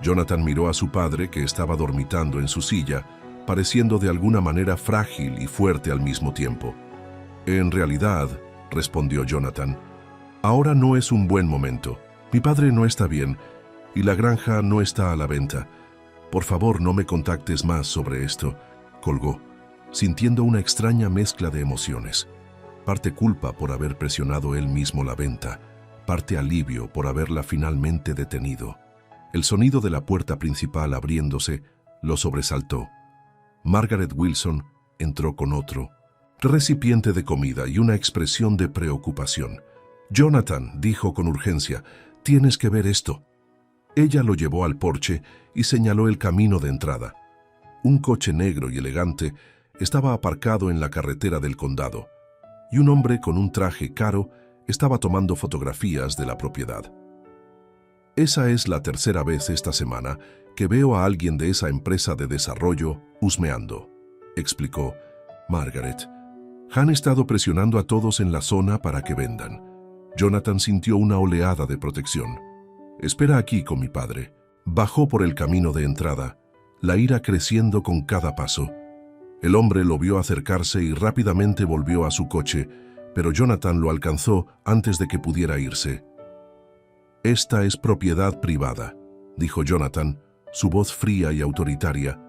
Jonathan miró a su padre, que estaba dormitando en su silla, pareciendo de alguna manera frágil y fuerte al mismo tiempo. «En realidad», respondió Jonathan, «ahora no es un buen momento. Mi padre no está bien y la granja no está a la venta. Por favor, no me contactes más sobre esto», colgó, sintiendo una extraña mezcla de emociones. parte culpa por haber presionado él mismo la venta, parte alivio por haberla finalmente detenido. El sonido de la puerta principal abriéndose lo sobresaltó. Margaret Wilson entró con otro recipiente de comida y una expresión de preocupación. «Jonathan», dijo con urgencia, «tienes que ver esto». Ella lo llevó al porche y señaló el camino de entrada. Un coche negro y elegante estaba aparcado en la carretera del condado, y un hombre con un traje caro estaba tomando fotografías de la propiedad. «Esa es la tercera vez esta semana que veo a alguien de esa empresa de desarrollo husmeando», explicó Margaret. «Han estado presionando a todos en la zona para que vendan». Jonathan sintió una oleada de protección. «Espera aquí con mi padre». Bajó por el camino de entrada, la ira creciendo con cada paso. El hombre lo vio acercarse y rápidamente volvió a su coche, pero Jonathan lo alcanzó antes de que pudiera irse. «Esta es propiedad privada», dijo Jonathan, su voz fría y autoritaria,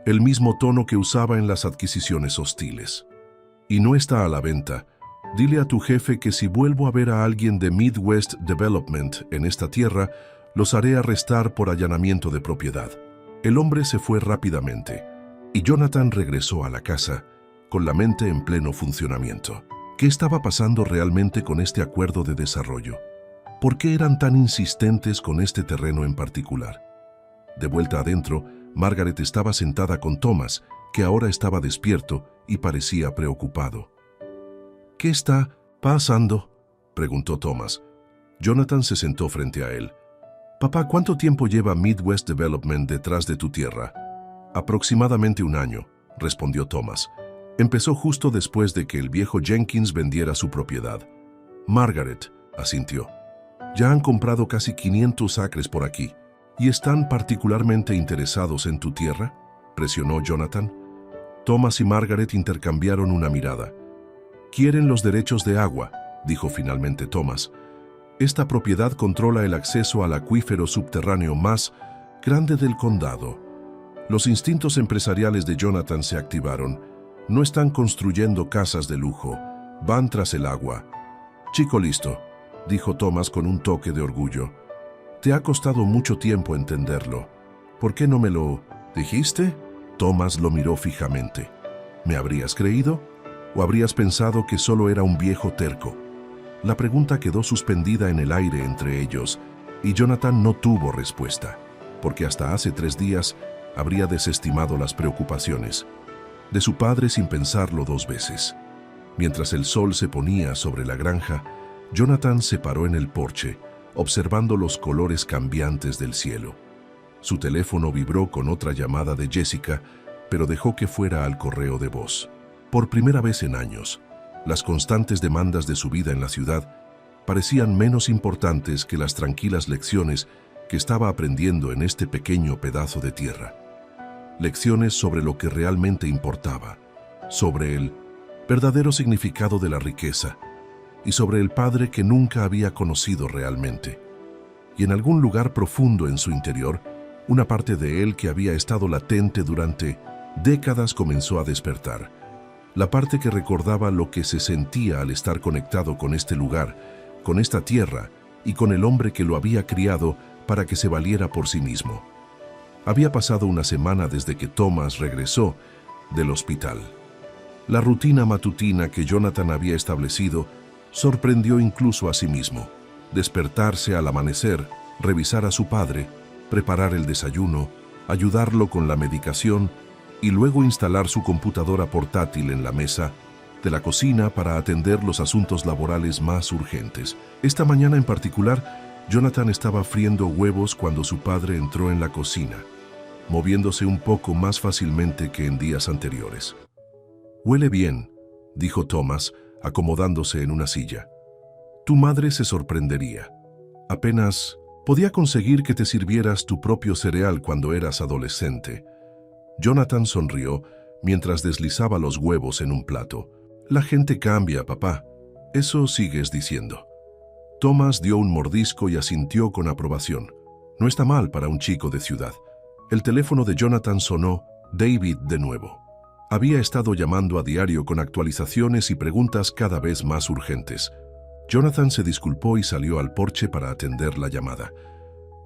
el mismo tono que usaba en las adquisiciones hostiles. «Y no está a la venta. Dile a tu jefe que si vuelvo a ver a alguien de Midwest Development en esta tierra, los haré arrestar por allanamiento de propiedad». El hombre se fue rápidamente, y Jonathan regresó a la casa, con la mente en pleno funcionamiento. ¿Qué estaba pasando realmente con este acuerdo de desarrollo? ¿Por qué eran tan insistentes con este terreno en particular? De vuelta adentro, Margaret estaba sentada con Thomas, que ahora estaba despierto y parecía preocupado. «¿Qué está pasando?», preguntó Thomas. Jonathan se sentó frente a él. «Papá, ¿cuánto tiempo lleva Midwest Development detrás de tu tierra?» «Aproximadamente 1 año», respondió Thomas. «Empezó justo después de que el viejo Jenkins vendiera su propiedad». «Margaret», asintió. «Ya han comprado casi 500 acres por aquí. ¿Y están particularmente interesados en tu tierra?», presionó Jonathan. Thomas y Margaret intercambiaron una mirada. «Quieren los derechos de agua», dijo finalmente Thomas. «Esta propiedad controla el acceso al acuífero subterráneo más grande del condado». Los instintos empresariales de Jonathan se activaron. No están construyendo casas de lujo, van tras el agua. «Chico listo», dijo Thomas con un toque de orgullo. «Te ha costado mucho tiempo entenderlo. ¿Por qué no me lo dijiste?». Thomas lo miró fijamente. «¿Me habrías creído? ¿O habrías pensado que solo era un viejo terco?». La pregunta quedó suspendida en el aire entre ellos, y Jonathan no tuvo respuesta, porque hasta hace 3 días habría desestimado las preocupaciones de su padre sin pensarlo 2 veces. Mientras el sol se ponía sobre la granja, Jonathan se paró en el porche, observando los colores cambiantes del cielo. Su teléfono vibró con otra llamada de Jessica, pero dejó que fuera al correo de voz. Por primera vez en años, las constantes demandas de su vida en la ciudad parecían menos importantes que las tranquilas lecciones que estaba aprendiendo en este pequeño pedazo de tierra. Lecciones sobre lo que realmente importaba, sobre el verdadero significado de la riqueza y sobre el padre que nunca había conocido realmente. Y en algún lugar profundo en su interior, una parte de él que había estado latente durante décadas comenzó a despertar. La parte que recordaba lo que se sentía al estar conectado con este lugar, con esta tierra y con el hombre que lo había criado para que se valiera por sí mismo. Había pasado una semana desde que Thomas regresó del hospital. La rutina matutina que Jonathan había establecido sorprendió incluso a sí mismo. Despertarse al amanecer, revisar a su padre, preparar el desayuno, ayudarlo con la medicación y luego instalar su computadora portátil en la mesa de la cocina para atender los asuntos laborales más urgentes. Esta mañana en particular, Jonathan estaba friendo huevos cuando su padre entró en la cocina, moviéndose un poco más fácilmente que en días anteriores. «Huele bien», dijo Thomas, acomodándose en una silla. «Tu madre se sorprendería. Apenas podía conseguir que te sirvieras tu propio cereal cuando eras adolescente». Jonathan sonrió mientras deslizaba los huevos en un plato. «La gente cambia, papá. Eso sigues diciendo». Thomas dio un mordisco y asintió con aprobación. No está mal para un chico de ciudad. El teléfono de Jonathan sonó. David de nuevo. Había estado llamando a diario con actualizaciones y preguntas cada vez más urgentes. Jonathan se disculpó y salió al porche para atender la llamada.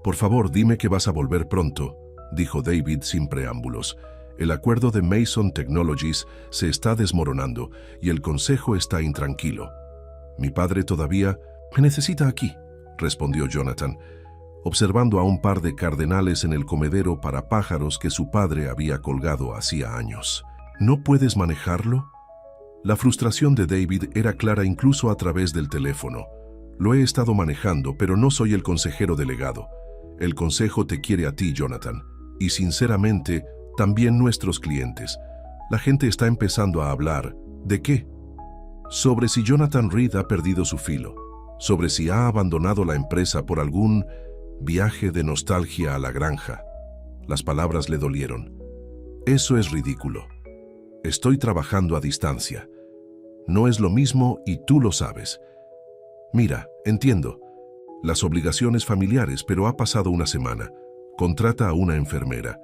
«Por favor, dime que vas a volver pronto», dijo David sin preámbulos. «El acuerdo de Mason Technologies se está desmoronando y el consejo está intranquilo. Mi padre todavía me necesita aquí», respondió Jonathan, observando a un par de cardenales en el comedero para pájaros que su padre había colgado hacía años. «¿No puedes manejarlo?». La frustración de David era clara incluso a través del teléfono. «Lo he estado manejando, pero no soy el consejero delegado. El consejo te quiere a ti, Jonathan, y sinceramente, también nuestros clientes. La gente está empezando a hablar. ¿De qué? Sobre si Jonathan Reed ha perdido su filo, sobre si ha abandonado la empresa por algún viaje de nostalgia a la granja». Las palabras le dolieron. «Eso es ridículo. Estoy trabajando a distancia. No es lo mismo y tú lo sabes. Mira, entiendo. Las obligaciones familiares, pero ha pasado una semana. Contrata a una enfermera.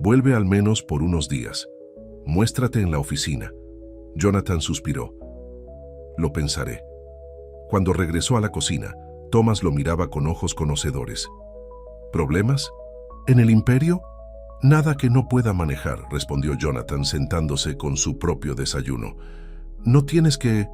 Vuelve al menos por unos días. Muéstrate en la oficina». Jonathan suspiró. «Lo pensaré». Cuando regresó a la cocina, Thomas lo miraba con ojos conocedores. «¿Problemas? ¿En el imperio?». «Nada que no pueda manejar», respondió Jonathan sentándose con su propio desayuno. «No tienes que